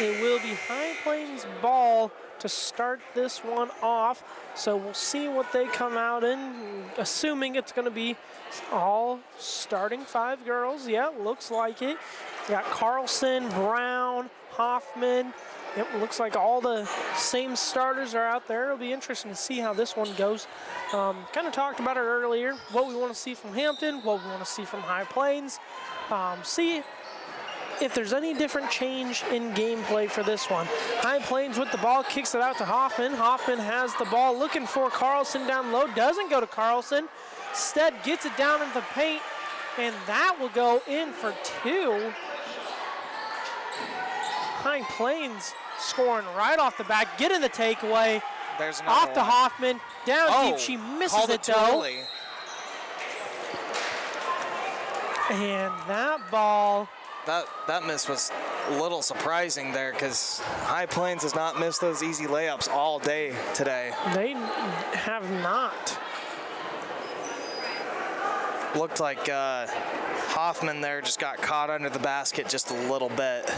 it will be High Plains ball to start this one off. So we'll see what they come out in, assuming it's going to be all starting 5 girls. Yeah, looks like it. We got Carlson, Brown, Hoffman. It looks like all the same starters are out there. It'll be interesting to see how this one goes. Kind of talked about it earlier, what we want to see from Hampton, what we want to see from High Plains. See if there's any different change in gameplay for this one. High Plains with the ball, kicks it out to Hoffman. Hoffman has the ball, looking for Carlson down low. Doesn't go to Carlson. Instead gets it down into the paint, and that will go in for 2. High Plains scoring right off the bat, getting the takeaway. There's off to one. Hoffman, down deep. She misses it though. Early. And that ball. That miss was a little surprising there because High Plains has not missed those easy layups all day today. They have not. Looked like Hoffman there just got caught under the basket just a little bit.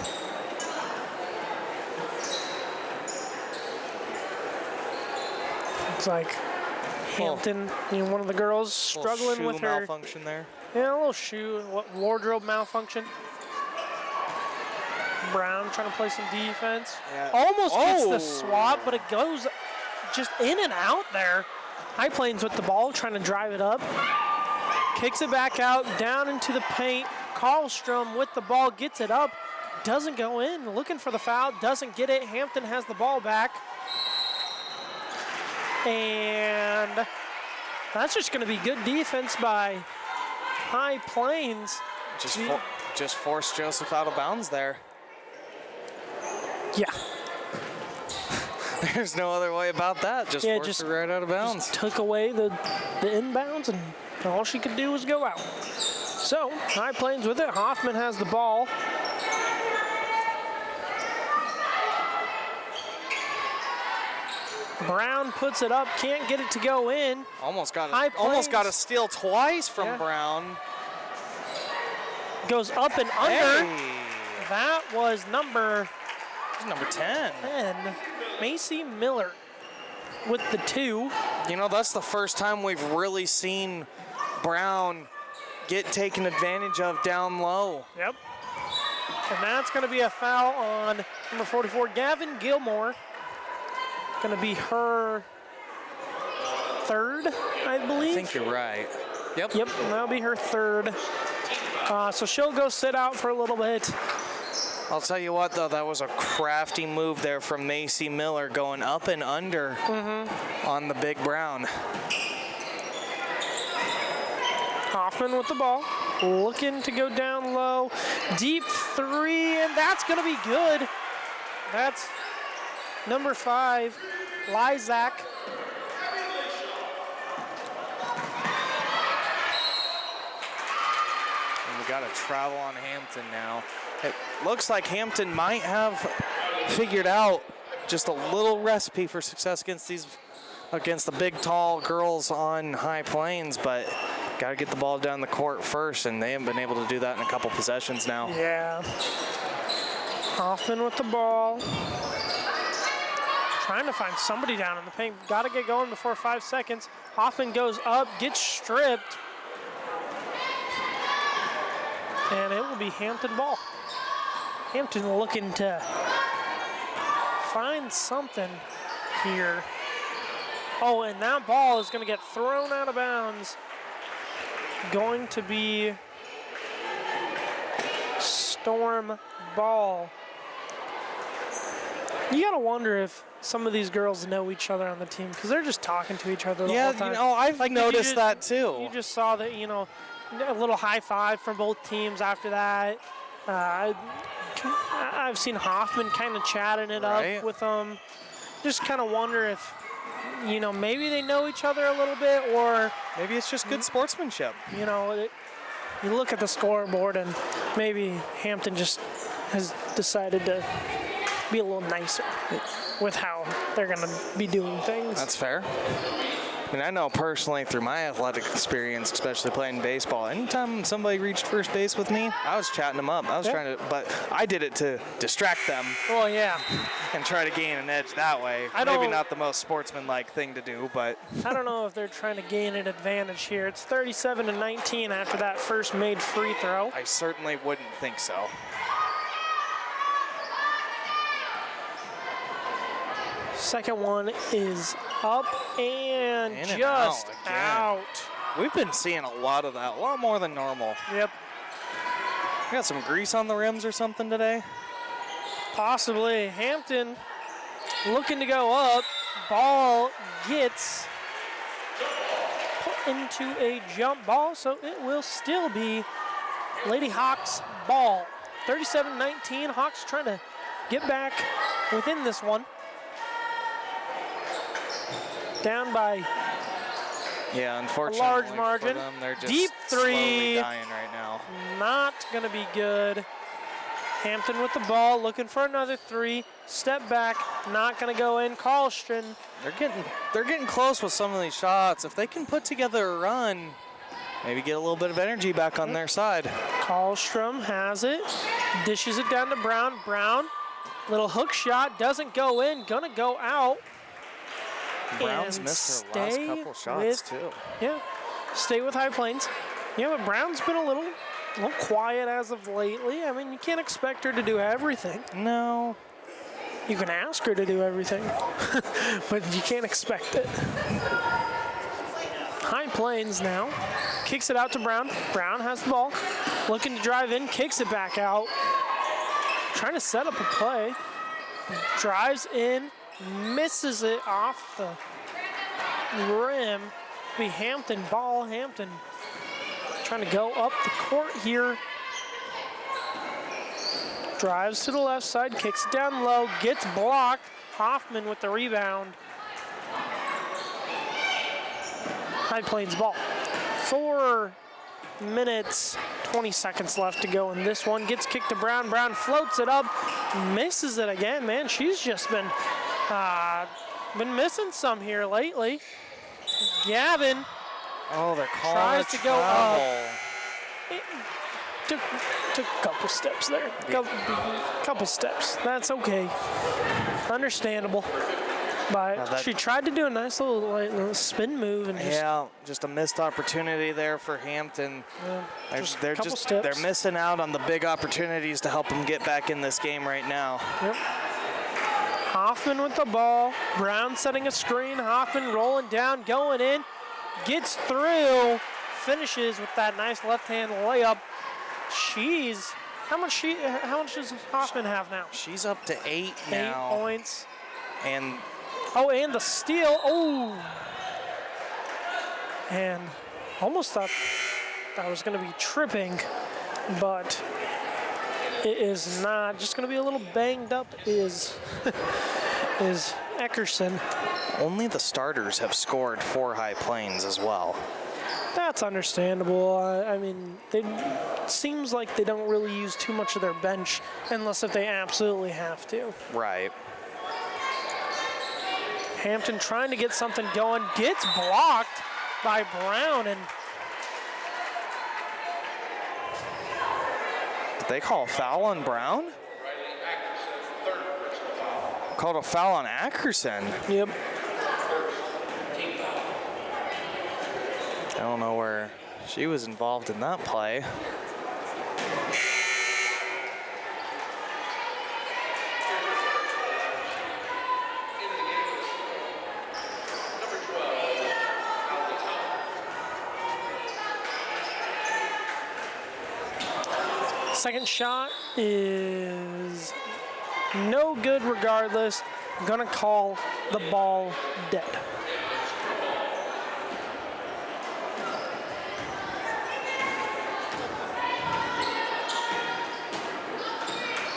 Looks like Hampton, one of the girls struggling with her malfunction there. Yeah, a little shoe, wardrobe malfunction. Brown trying to play some defense. Yeah. Almost gets the swap, but it goes just in and out there. High Plains with the ball, trying to drive it up. Kicks it back out, down into the paint. Karlstrom with the ball, gets it up. Doesn't go in, looking for the foul, doesn't get it. Hampton has the ball back. And that's just going to be good defense by High Plains. Just forced Joseph out of bounds there. Yeah. There's no other way about that. Just forced her right out of bounds. Just took away the inbounds, and all she could do was go out. So, High Plains with it. Hoffman has the ball. Brown puts it up, can't get it to go in. Almost got a steal twice from Brown. Goes up and under. Hey. That was number 10. Macy Miller with the 2. You know, that's the first time we've really seen Brown get taken advantage of down low. Yep. And that's going to be a foul on number 44, Gavin Gilmore. Going to be her 3rd, I believe. I think you're right. Yep. Yep, that'll be her 3rd. So she'll go sit out for a little bit. I'll tell you what, though, that was a crafty move there from Macy Miller, going up and under on the big Brown. Hoffman with the ball, looking to go down low. Deep 3, and that's going to be good. That's number 5, Lyzak. And we got to travel on Hampton now. It looks like Hampton might have figured out just a little recipe for success against the big, tall girls on High Plains, but got to get the ball down the court first, and they haven't been able to do that in a couple possessions now. Yeah. Hoffman with the ball. Trying to find somebody down in the paint. Got to get going before 5 seconds. Hoffman goes up, gets stripped. And it will be Hampton ball. Hampton looking to find something here. Oh, and that ball is going to get thrown out of bounds. Going to be Storm ball. You got to wonder if some of these girls know each other on the team, because they're just talking to each other the whole time. Yeah, you know, I've noticed that too. You just saw that, you know, a little high five from both teams after that. I've seen Hoffman kind of chatting it up with them. Just kind of wonder if, you know, maybe they know each other a little bit, or maybe it's just good sportsmanship. You know, you look at the scoreboard and maybe Hampton just has decided to be a little nicer with how they're going to be doing things. That's fair. I mean, I know personally through my athletic experience, especially playing baseball, anytime somebody reached first base with me, I was chatting them up. I was trying to, but I did it to distract them. Well, yeah. And try to gain an edge that way. Maybe not the most sportsman-like thing to do, but. I don't know if they're trying to gain an advantage here. It's 37-19 after that first made free throw. I certainly wouldn't think so. Second one is up and just out. We've been seeing a lot of that, a lot more than normal. Yep. We got some grease on the rims or something today? Possibly. Hampton looking to go up. Ball gets put into a jump ball, so it will still be Lady Hawks ball. 37-19. Hawks trying to get back within this one. Down by unfortunately, a large margin. For them, they're just Deep 3. slowly dying right now. Not going to be good. Hampton with the ball, looking for another 3. Step back, not going to go in. Karlstrom. They're getting close with some of these shots. If they can put together a run, maybe get a little bit of energy back on their side. Karlstrom has it, dishes it down to Brown. Brown, little hook shot, doesn't go in, gonna go out. Brown's and missed her last couple shots too. Yeah, stay with High Plains. Yeah, but Brown's been a little quiet as of lately. I mean, you can't expect her to do everything. No. You can ask her to do everything, but you can't expect it. High Plains now. Kicks it out to Brown. Brown has the ball. Looking to drive in, kicks it back out. Trying to set up a play. Drives in, misses it off the rim. Be Hampton ball. Hampton trying to go up the court here. Drives to the left side, kicks it down low, gets blocked. Hoffman with the rebound. High Plains ball. 4 minutes, 20 seconds left to go in this one. Gets kicked to Brown. Brown floats it up, misses it again. Man, she's just been missing some here lately. Gavin. Oh, they're calling tries to go up. Took a couple steps there. Couple steps. That's okay. Understandable. But she tried to do a nice little spin move and just a missed opportunity there for Hampton. Yeah, they're missing out on the big opportunities to help them get back in this game right now. Yep. Hoffman with the ball. Brown setting a screen. Hoffman rolling down, going in, gets through, finishes with that nice left-hand layup. How much does Hoffman have now? She's up to 8 now. 8 points. And the steal. Oh. And almost thought I was going to be tripping, but it is not. Just going to be a little banged up is Eckerson. Only the starters have scored for High Plains as well. That's understandable. I mean, it seems like they don't really use too much of their bench unless if they absolutely have to. Right. Hampton trying to get something going, gets blocked by Brown, and did they call a foul on Brown? Called a foul on Ackerson. Yep. I don't know where she was involved in that play. Second shot is no good regardless. I'm gonna call the ball dead.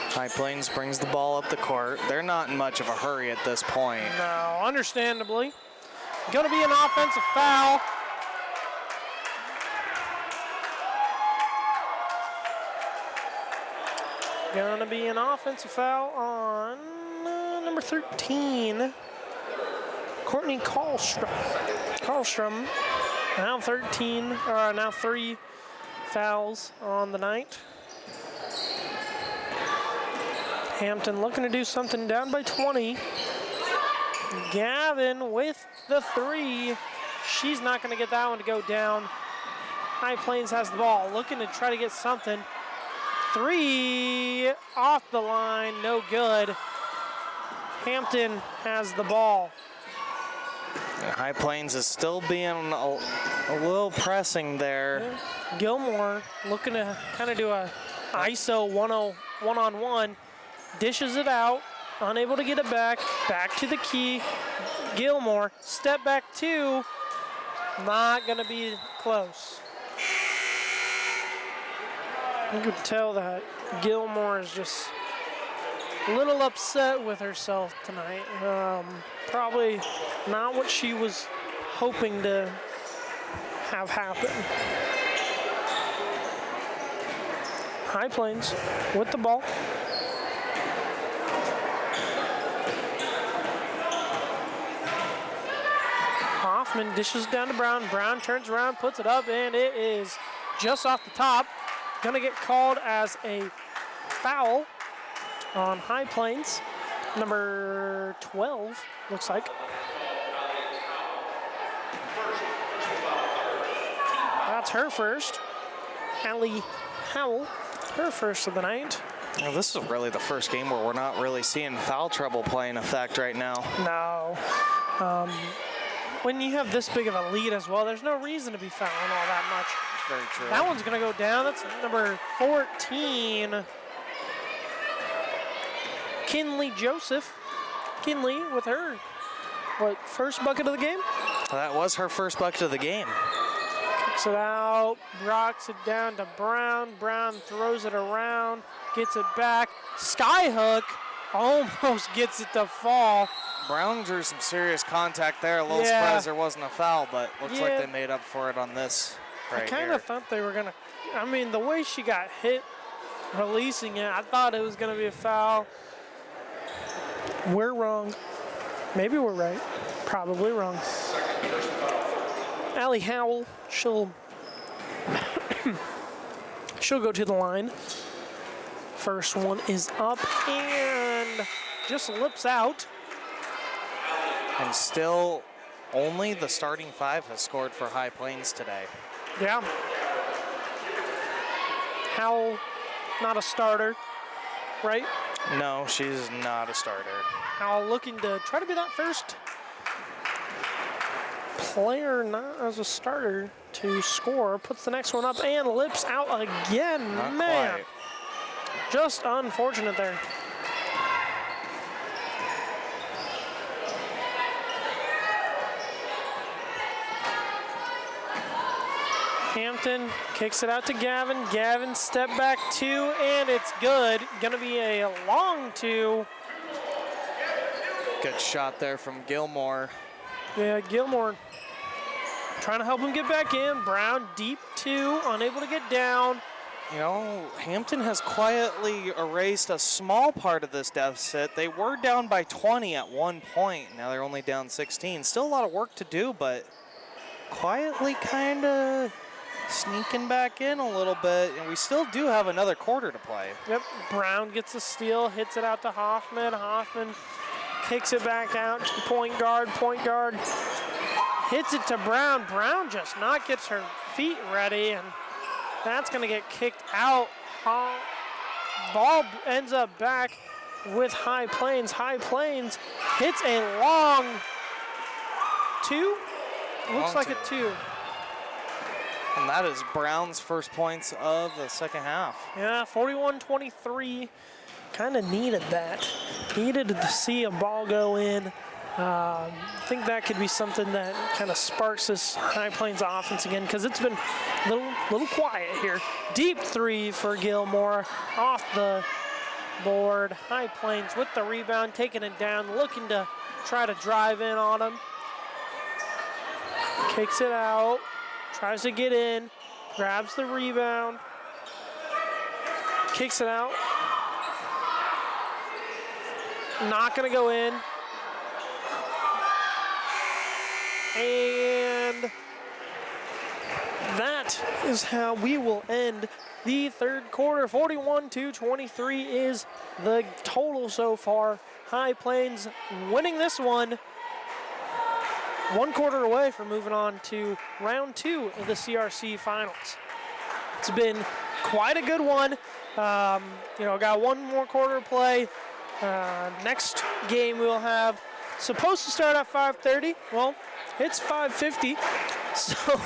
High Plains brings the ball up the court. They're not in much of a hurry at this point. No, understandably. Gonna be an offensive foul. Gonna be an offensive foul on number 13, Courtney Karlstrom. Karlstrom, now 3 fouls on the night. Hampton looking to do something, down by 20. Gavin with the 3. She's not gonna get that one to go down. High Plains has the ball, looking to try to get something. 3 off the line, no good. Hampton has the ball. High Plains is still being a little pressing there. Yeah. Gilmore looking to kind of do a ISO 1-on-1. Dishes it out, unable to get it back. Back to the key. Gilmore, step back 2. Not gonna be close. You can tell that Gilmore is just a little upset with herself tonight. Probably not what she was hoping to have happen. High Plains with the ball. Hoffman dishes down to Brown. Brown turns around, puts it up, and it is just off the top. Gonna get called as a foul on High Plains. Number 12, looks like. That's her first. Allie Howell, her first of the night. Well, this is really the first game where we're not really seeing foul trouble play in effect right now. No. When you have this big of a lead as well, there's no reason to be fouling all that much. Very true. That one's going to go down. That's number 14. Kinley Joseph. Kinley with her, first bucket of the game? That was her first bucket of the game. Kicks it out, rocks it down to Brown. Brown throws it around, gets it back. Skyhook almost gets it to fall. Brown drew some serious contact there. A little surprised there wasn't a foul, but looks like they made up for it on this right here. I kind of thought they were going to, the way she got hit releasing it, I thought it was going to be a foul. We're wrong. Maybe we're right. Probably wrong. Allie Howell, she'll go to the line. First one is up and just lips out. And still only the starting 5 has scored for High Plains today. Yeah. Howell, not a starter, right? No, she's not a starter. Howell looking to try to be that first player, not as a starter, to score. Puts the next one up and lips out again. Not Man, quite. Just unfortunate there. Hampton kicks it out to Gavin. Gavin step back 2, and it's good. Gonna be a long 2. Good shot there from Gilmore. Yeah, Gilmore trying to help him get back in. Brown deep 2, unable to get down. You know, Hampton has quietly erased a small part of this deficit. They were down by 20 at one point. Now they're only down 16. Still a lot of work to do, but quietly kind of sneaking back in a little bit, and we still do have another quarter to play. Yep, Brown gets the steal, hits it out to Hoffman. Hoffman kicks it back out to point guard. Point guard hits it to Brown. Brown just not gets her feet ready, and that's going to get kicked out. Ball ends up back with High Plains. High Plains hits a long 2. Looks like a 2. And that is Brown's first points of the second half. Yeah, 41-23. Kind of needed that. Needed to see a ball go in. I think that could be something that kind of sparks this High Plains offense again, because it's been a little quiet here. Deep 3 for Gilmore. Off the board. High Plains with the rebound, taking it down, looking to try to drive in on him. Kicks it out. Tries to get in, grabs the rebound, kicks it out. Not gonna go in. And that is how we will end the third quarter. 41-23 is the total so far. High Plains winning this one. 1 quarter away from moving on to round 2 of the CRC finals. It's been quite a good one. Got 1 more quarter to play. Next game we'll have supposed to start at 5:30. Well, it's 5:50, so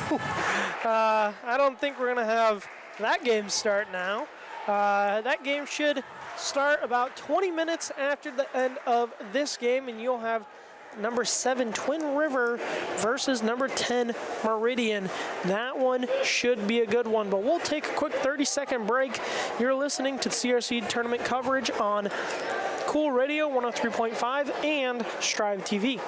I don't think we're gonna have that game start now. That game should start about 20 minutes after the end of this game, and you'll have number 7 Twin River versus number 10 Meridian. That one should be a good one, but we'll take a quick 30-second break. You're listening to CRC tournament coverage on Cool Radio 103.5 and Strive TV.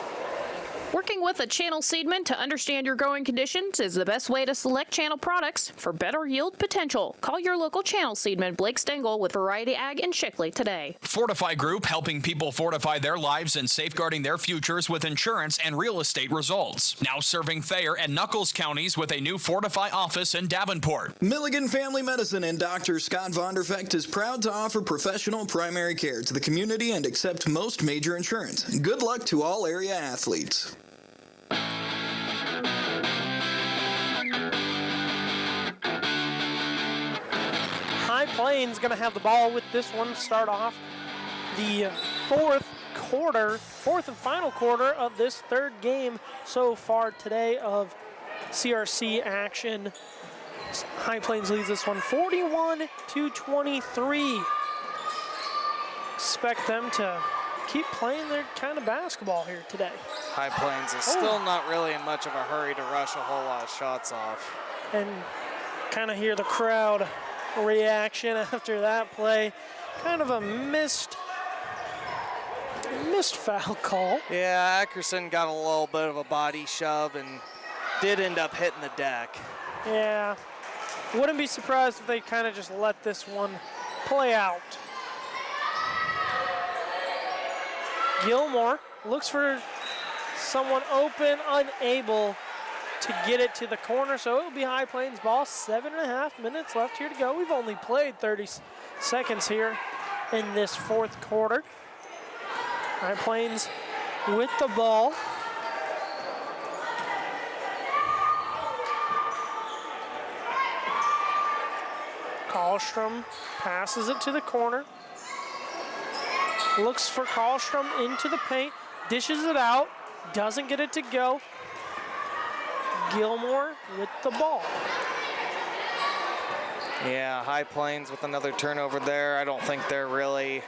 Working with a channel seedman to understand your growing conditions is the best way to select channel products for better yield potential. Call your local channel seedman, Blake Stengel, with Variety Ag in Shickley today. Fortify Group, helping people fortify their lives and safeguarding their futures with insurance and real estate results. Now serving Thayer and Nuckolls counties with a new Fortify office in Davenport. Milligan Family Medicine and Dr. Scott Vonderfecht is proud to offer professional primary care to the community and accept most major insurance. Good luck to all area athletes. High Plains going to have the ball with this one. Start off the fourth and final quarter of this third game so far today of CRC action. High Plains leads this one 41-23. Expect them to keep playing their kind of basketball here today. High Plains is still not really in much of a hurry to rush a whole lot of shots off. And kind of hear the crowd reaction after that play. Kind of a missed foul call. Yeah, Ackerson got a little bit of a body shove and did end up hitting the deck. Yeah, wouldn't be surprised if they kind of just let this one play out. Gilmore looks for someone open, unable to get it to the corner, so it'll be High Plains ball. 7.5 minutes left here to go. We've only played 30 seconds here in this fourth quarter. High Plains with the ball. Karlstrom passes it to the corner. Looks for Karlstrom into the paint. Dishes it out. Doesn't get it to go. Gilmore with the ball. Yeah, High Plains with another turnover there. I don't think they're really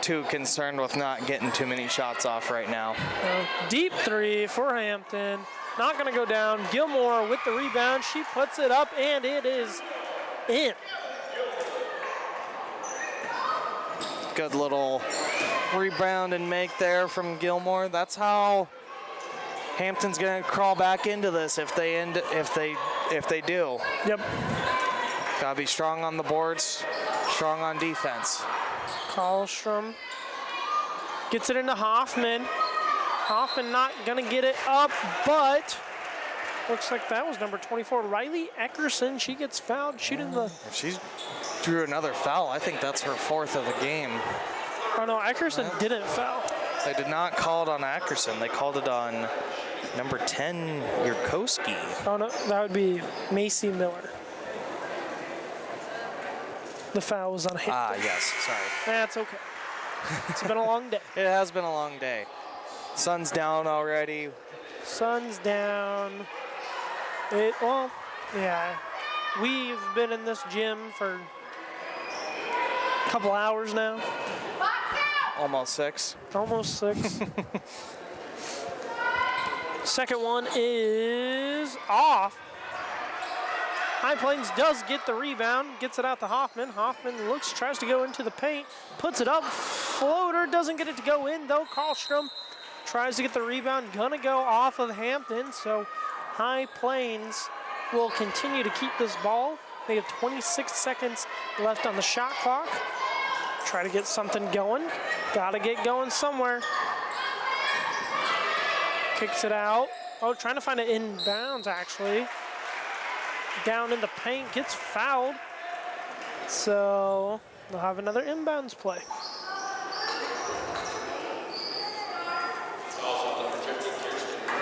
too concerned with not getting too many shots off right now. Deep three for Hampton. Not going to go down. Gilmore with the rebound. She puts it up, and it is in. Good little rebound and make there from Gilmore. That's how Hampton's going to crawl back into this if they do. Yep. Got to be strong on the boards, strong on defense. Karlstrom gets it into Hoffman. Hoffman not going to get it up, but looks like that was number 24, Riley Eckerson. She gets fouled shooting the... She drew another foul. I think that's her fourth of the game. Oh, no, Eckerson didn't foul. They did not call it on Ackerson. They called it on number 10, Yurkowski. Oh, no, that would be Macy Miller. The foul was on Hampton. Ah, yes, sorry. That's okay. It's been a long day. It has been a long day. Sun's down already. Sun's down. Well, yeah. We've been in this gym for a couple hours now. Almost 6. Almost 6. Second one is off. High Plains does get the rebound, gets it out to Hoffman. Hoffman tries to go into the paint, puts it up, floater, doesn't get it to go in though. Karlstrom tries to get the rebound, gonna go off of Hampton, so High Plains will continue to keep this ball. They have 26 seconds left on the shot clock. Try to get something going. Gotta get going somewhere. Kicks it out. Oh, trying to find it inbounds actually. Down in the paint, gets fouled. So they'll have another inbounds play.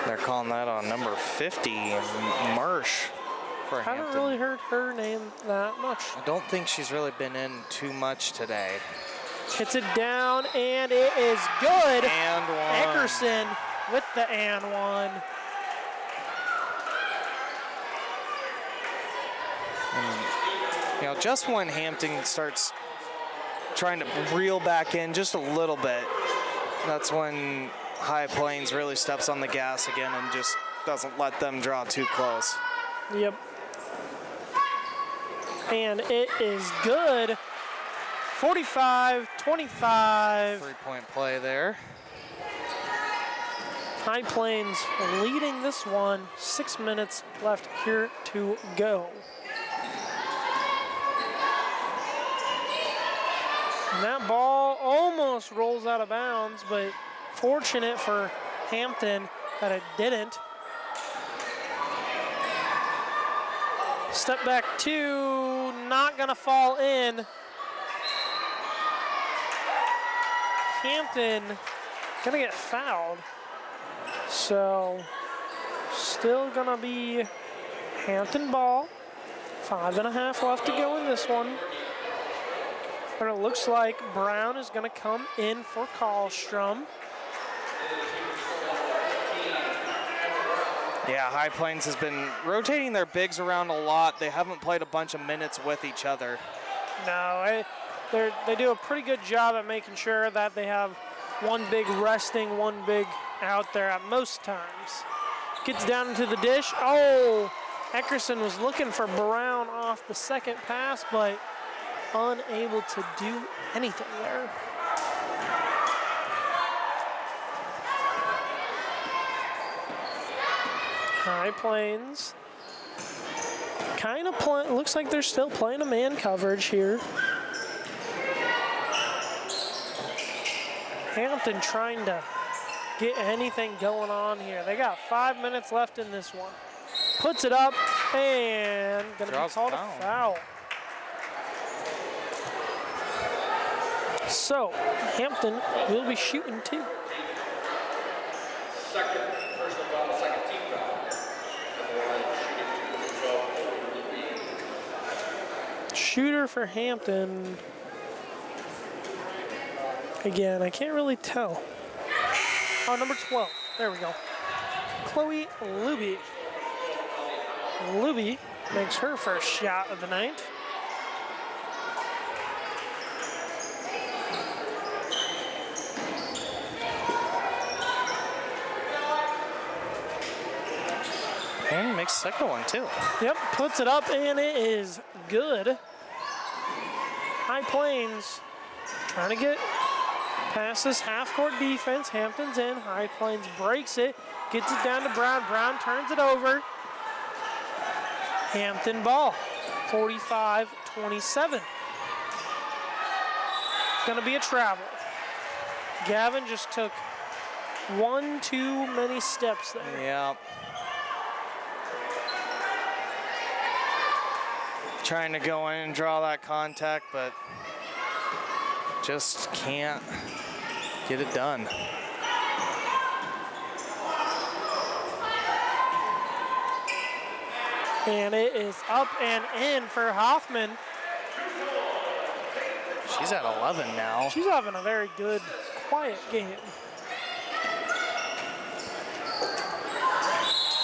They're calling that on number 50, Marsh. For I haven't Hampton. really heard her name that much. I don't think she's really been in too much today. Hits it down, and it is good. And one. Eckerson with the and one. And, just when Hampton starts trying to reel back in just a little bit, that's when High Plains really steps on the gas again and just doesn't let them draw too close. Yep. And it is good. 45-25. 3-point play there. High Plains leading this one. 6 minutes left here to go. And that ball almost rolls out of bounds, but fortunate for Hampton that it didn't. Step back two, not gonna fall in. Hampton gonna get fouled. So still gonna be Hampton ball. 5.5 left to go in this one. But it looks like Brown is going to come in for Karlstrom. Yeah, High Plains has been rotating their bigs around a lot. They haven't played a bunch of minutes with each other. No, they do a pretty good job at making sure that they have one big resting, one big out there at most times. Gets down into the dish. Oh, Eckerson was looking for Brown off the second pass, but unable to do anything there. High Plains kind of looks like they're still playing a man coverage here. Hampton trying to get anything going on here. They got 5 minutes left in this one. Puts it up and gonna be called a foul. So Hampton will be shooting two. Second personal foul, second team foul. Shooter for Hampton. Again, I can't really tell. Oh, number 12. There we go. Chloe Luby. Luby makes her first shot of the night. And makes the second one too. Yep, puts it up and it is good. High Plains trying to get past this half-court defense. Hampton's in. High Plains breaks it, gets it down to Brown. Brown turns it over. Hampton ball, 45-27. Gonna be a travel. Gavin just took one too many steps there. Yeah. Trying to go in and draw that contact, but just can't get it done. And it is up and in for Hoffman. She's at 11 now. She's having a very good, quiet game.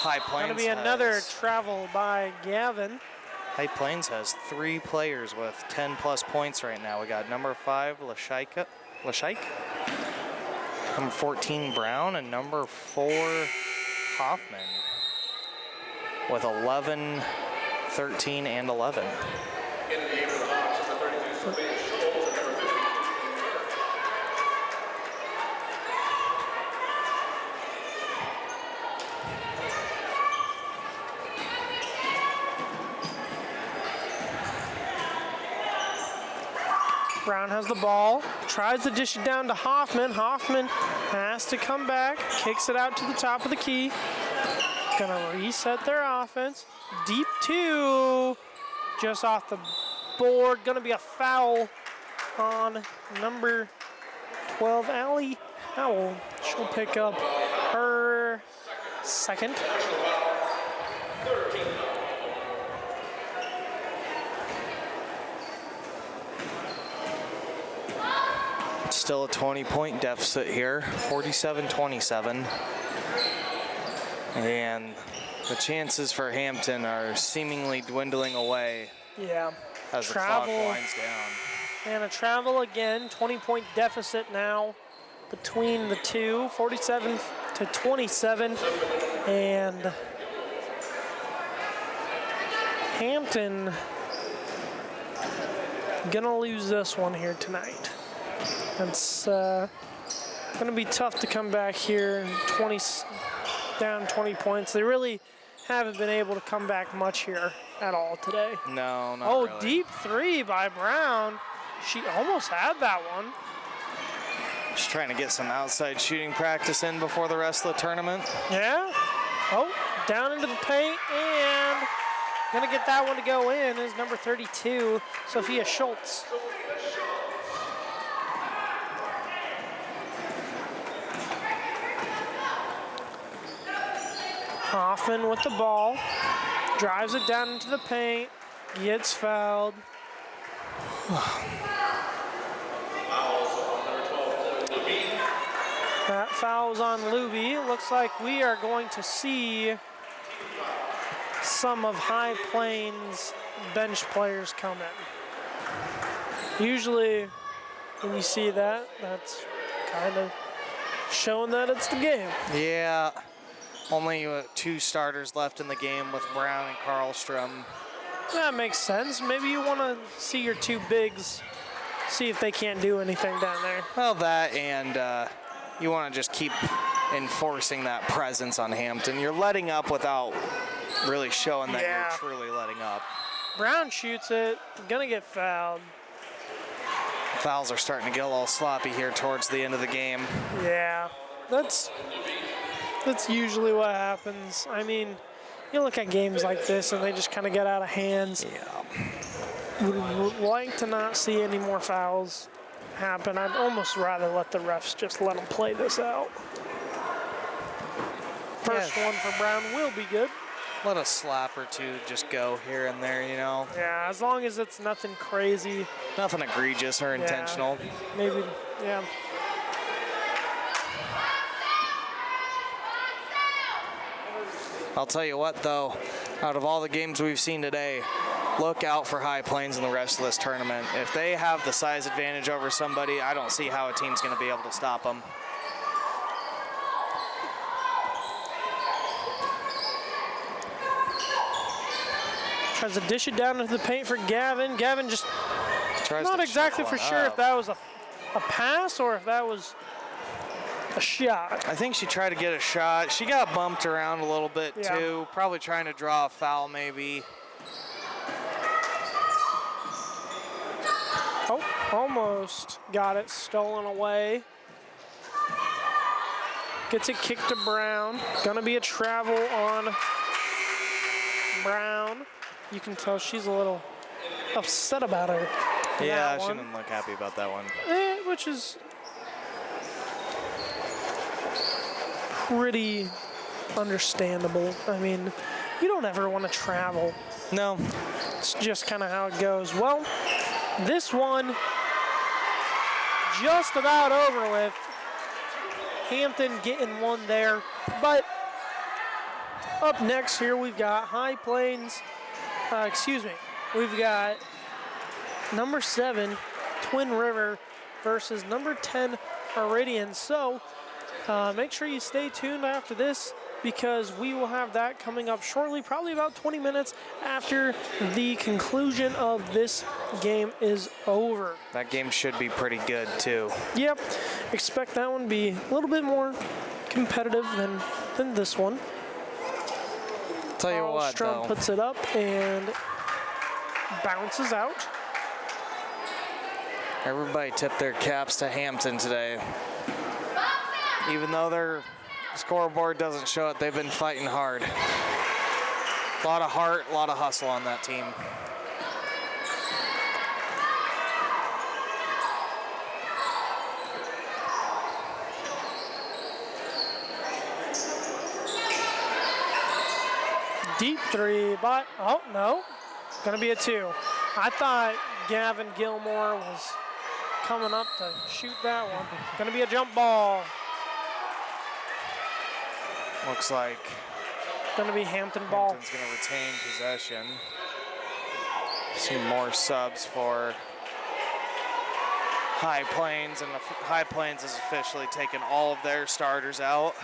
High Plains Going to be another travel by Gavin. High Plains has 3 players with 10-plus points right now. We got number 5, Lashike, number 14, Brown, and number 4, Hoffman, with 11, 13, and 11. Brown has the ball, tries to dish it down to Hoffman. Hoffman has to come back, kicks it out to the top of the key. Gonna reset their offense. Deep two, just off the board. Gonna be a foul on number 12, Allie Howell. She'll pick up her second. Still a 20-point deficit here, 47-27. And the chances for Hampton are seemingly dwindling away. Yeah. As the clock winds down. And a travel again, 20-point deficit now between the two, 47-27. And Hampton gonna lose this one here tonight. It's going to be tough to come back here, down 20 points. They really haven't been able to come back much here at all today. No, not really. really. Deep three by Brown. She almost had that one. Just trying to get some outside shooting practice in before the rest of the tournament. Yeah. Oh, down into the paint, and going to get that one to go in is number 32, Sophia Schultz. Hoffman with the ball, drives it down into the paint, gets fouled. That foul's on Luby. Looks like we are going to see some of High Plains bench players come in. Usually when you see that, that's kind of showing that it's the game. Yeah, only 2 starters left in the game with Brown and Karlstrom. That makes sense. Maybe you want to see your 2 bigs, see if they can't do anything down there. Well, that and you want to just keep enforcing that presence on Hampton. You're letting up without really showing that you're truly letting up. Brown shoots it, gonna get fouled. Fouls are starting to get a little sloppy here towards the end of the game. Yeah, that's usually what happens. I mean, you look at games like this and they just kind of get out of hands. Yeah. Would like to not see any more fouls happen. I'd almost rather let the refs just let them play this out. First one for Brown will be good. Let a slap or 2 just go here and there, you know. Yeah, as long as it's nothing crazy. Nothing egregious or intentional. Maybe, yeah. I'll tell you what, though, out of all the games we've seen today, look out for High Plains in the rest of this tournament. If they have the size advantage over somebody, I don't see how a team's going to be able to stop them. Tries to dish it down into the paint for Gavin. Gavin just not exactly for sure if that was a pass or if that was a shot. I think she tried to get a shot. She got bumped around a little bit too. Probably trying to draw a foul maybe. Oh, almost got it stolen away. Gets it kicked to Brown. Gonna be a travel on Brown. You can tell she's a little upset about her. Yeah, she didn't look happy about that one. Which is pretty understandable. I mean, you don't ever want to travel. No. It's just kind of how it goes. Well, this one just about over with. Hampton getting one there. But up next here, we've got High Plains. We've got number 7, Twin River versus number 10, Meridian. So make sure you stay tuned after this because we will have that coming up shortly, probably about 20 minutes after the conclusion of this game is over. That game should be pretty good too. Yep, expect that one to be a little bit more competitive than this one. Tell you what, Strum puts it up and bounces out. Everybody tipped their caps to Hampton today. Even though their scoreboard doesn't show it, they've been fighting hard. A lot of heart, a lot of hustle on that team. Deep 3, but, oh, no. Gonna be a 2. I thought Gavin Gilmore was coming up to shoot that one. Gonna be a jump ball. Looks like gonna be Hampton ball. Hampton's gonna retain possession. Some more subs for High Plains, and the High Plains has officially taken all of their starters out.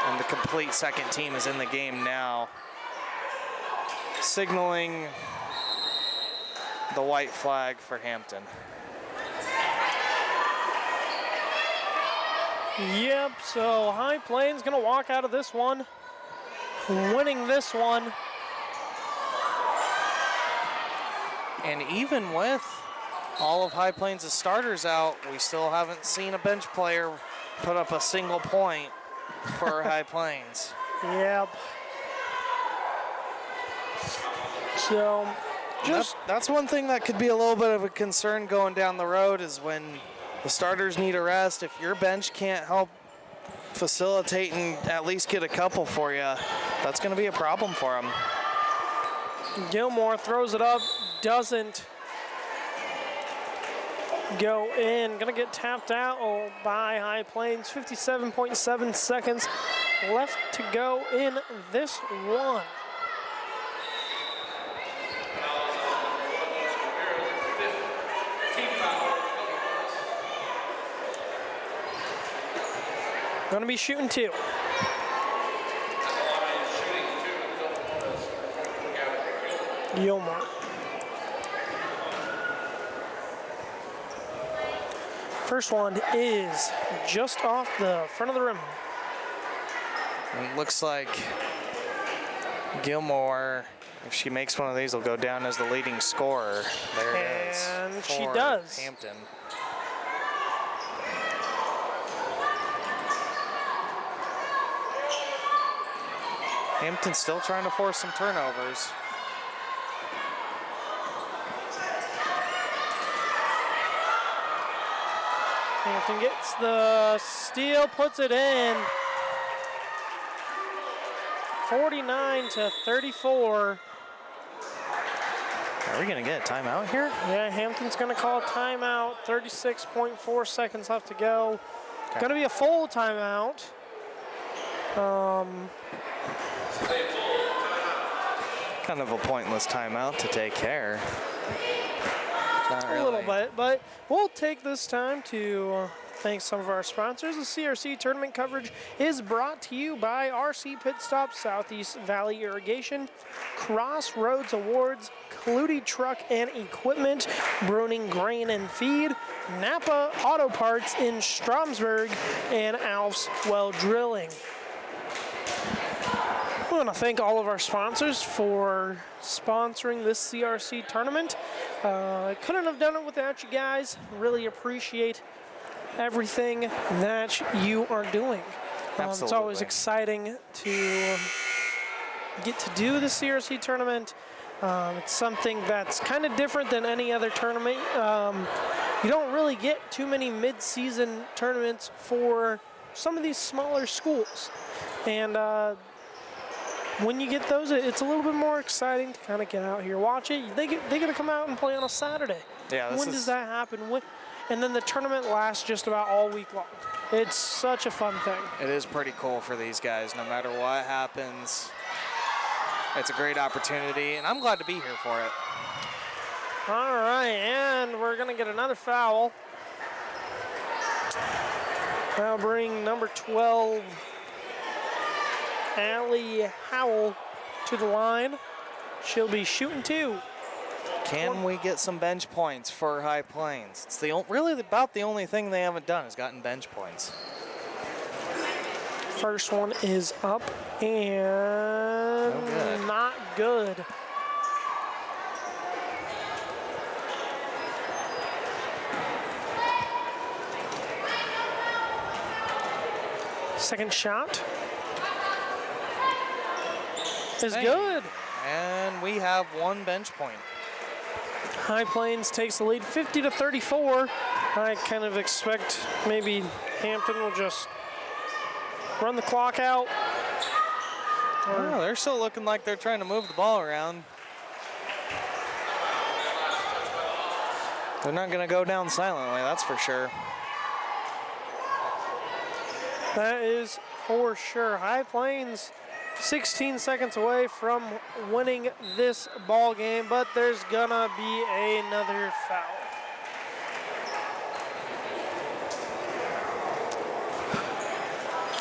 And the complete second team is in the game now, signaling the white flag for Hampton. Yep, so High Plains gonna walk out of this one, winning this one. And even with all of High Plains' starters out, we still haven't seen a bench player put up a single point for High Plains. Yep. So, that's one thing that could be a little bit of a concern going down the road is when the starters need a rest. If your bench can't help facilitate and at least get a couple for you, that's going to be a problem for them. Gilmore throws it up, doesn't go in. Gonna get tapped out by High Plains. 57.7 seconds left to go in this one. Gonna be shooting 2. Gilmore. First one is just off the front of the rim. It looks like Gilmore, if she makes one of these, will go down as the leading scorer. There it is. And she for does. Hampton. Hampton's still trying to force some turnovers. Hampton gets the steal, puts it in. 49-34. Are we gonna get a timeout here? Yeah, Hampton's gonna call a timeout. 36.4 seconds left to go. Gonna be a full timeout. Kind of a pointless timeout to take care. Not really. A little bit, but we'll take this time to thank some of our sponsors. The CRC tournament coverage is brought to you by RC Pit Stop, Southeast Valley Irrigation, Crossroads Awards, Clutie Truck and Equipment, Bruning Grain and Feed, Napa Auto Parts in Stromsburg, and Alf's Well Drilling. We want to thank all of our sponsors for sponsoring this CRC tournament. I couldn't have done it without you guys. Really appreciate everything that you are doing. It's always exciting to get to do the CRC tournament. It's something that's kind of different than any other tournament. You don't really get too many mid-season tournaments for some of these smaller schools. And when you get those, it's a little bit more exciting to kind of get out here, watch it. They're going to come out and play on a Saturday. Yeah, when does that happen? And then the tournament lasts just about all week long. It's such a fun thing. It is pretty cool for these guys. No matter what happens, it's a great opportunity, and I'm glad to be here for it. All right, and we're going to get another foul. That'll bring number 12, Allie Howell, to the line. She'll be shooting 2. Can we get some bench points for High Plains? It's really about the only thing they haven't done is gotten bench points. First one is up and not good. Second shot is good. And we have 1 bench point. High Plains takes the lead 50-34. I kind of expect maybe Hampton will just run the clock out. Oh, they're still looking like they're trying to move the ball around. They're not going to go down silently, that's for sure. That is for sure. High Plains 16 seconds away from winning this ball game, but there's gonna be another foul.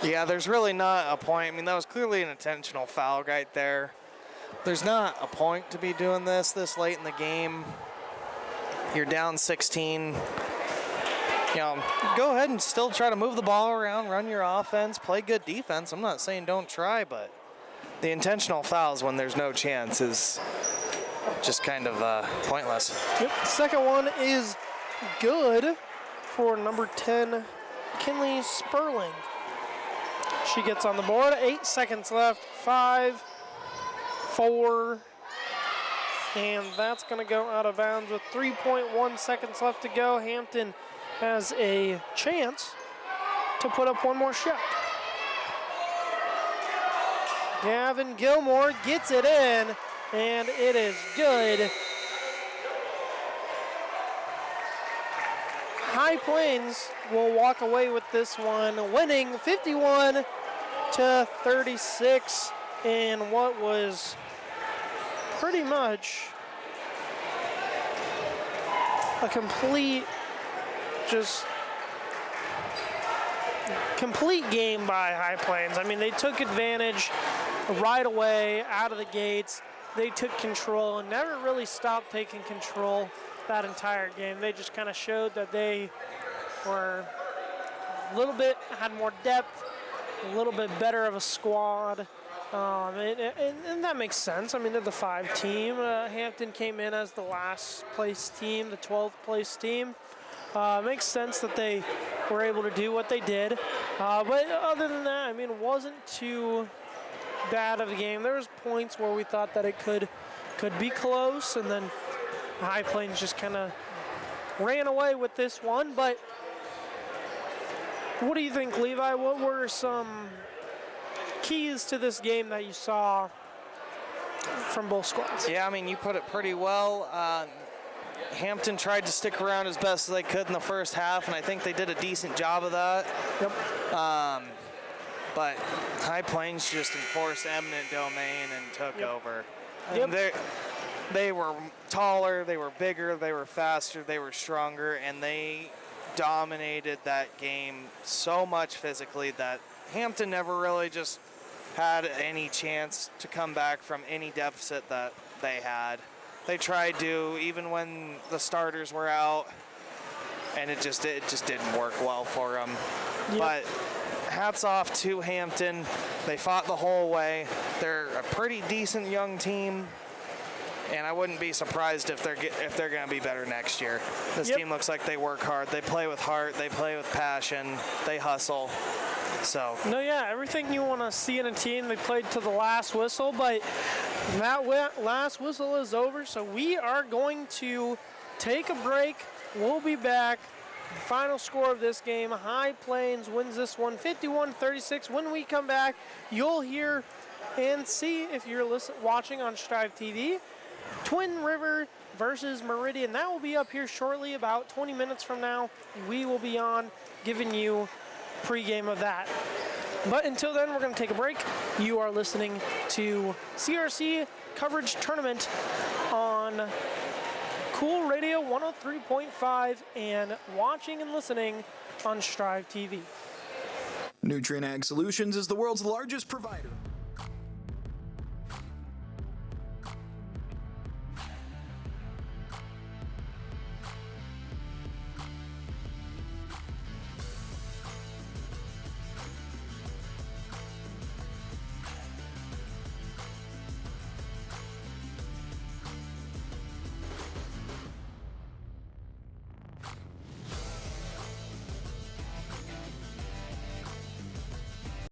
Yeah, there's really not a point. I mean, that was clearly an intentional foul right there. There's not a point to be doing this late in the game. You're down 16. You know, go ahead and still try to move the ball around, run your offense, play good defense. I'm not saying don't try, but the intentional fouls when there's no chance is just kind of pointless. Yep, second one is good for number 10, Kinley Sperling. She gets on the board, 8 seconds left, 5, 4, and that's gonna go out of bounds with 3.1 seconds left to go. Hampton has a chance to put up one more shot. Gavin Gilmore gets it in, and it is good. High Plains will walk away with this one, winning 51-36 in what was pretty much a complete game by High Plains. I mean, they took advantage right away out of the gates. They took control and never really stopped taking control that entire game. They just kind of showed that they were a little bit, had more depth, a little bit better of a squad. And that makes sense. I mean, they're the 5 team. Hampton came in as the last place team, the 12th place team. Makes sense that they were able to do what they did. But other than that, I mean, it wasn't too bad of a game. There was points where we thought that it could be close, and then High Plains just kind of ran away with this one. But what do you think, Levi? What were some keys to this game that you saw from both squads? Yeah, I mean, you put it pretty well. Hampton tried to stick around as best as they could in the first half, and I think they did a decent job of that. Yep. But High Plains just enforced eminent domain and took over. Yep. And they were taller, they were bigger, they were faster, they were stronger, and they dominated that game so much physically that Hampton never really just had any chance to come back from any deficit that they had. They tried to, even when the starters were out, and it just didn't work well for them. Yep. But hats off to Hampton. They fought the whole way. They're a pretty decent young team, and I wouldn't be surprised if they're going to be better next year. This team looks like they work hard. They play with heart. They play with passion. They hustle. So. No, yeah, everything you want to see in a team. They played to the last whistle, but that last whistle is over, so we are going to take a break. We'll be back. Final score of this game, High Plains wins this one 51-36. When we come back, you'll hear and see, if you're watching on Strive TV, Twin River versus Meridian. That will be up here shortly, about 20 minutes from now. We will be on giving you pregame of that. But until then, we're going to take a break. You are listening to CRC Coverage Tournament on Cool Radio 103.5 and watching and listening on Strive TV. Nutrient Ag Solutions is the world's largest provider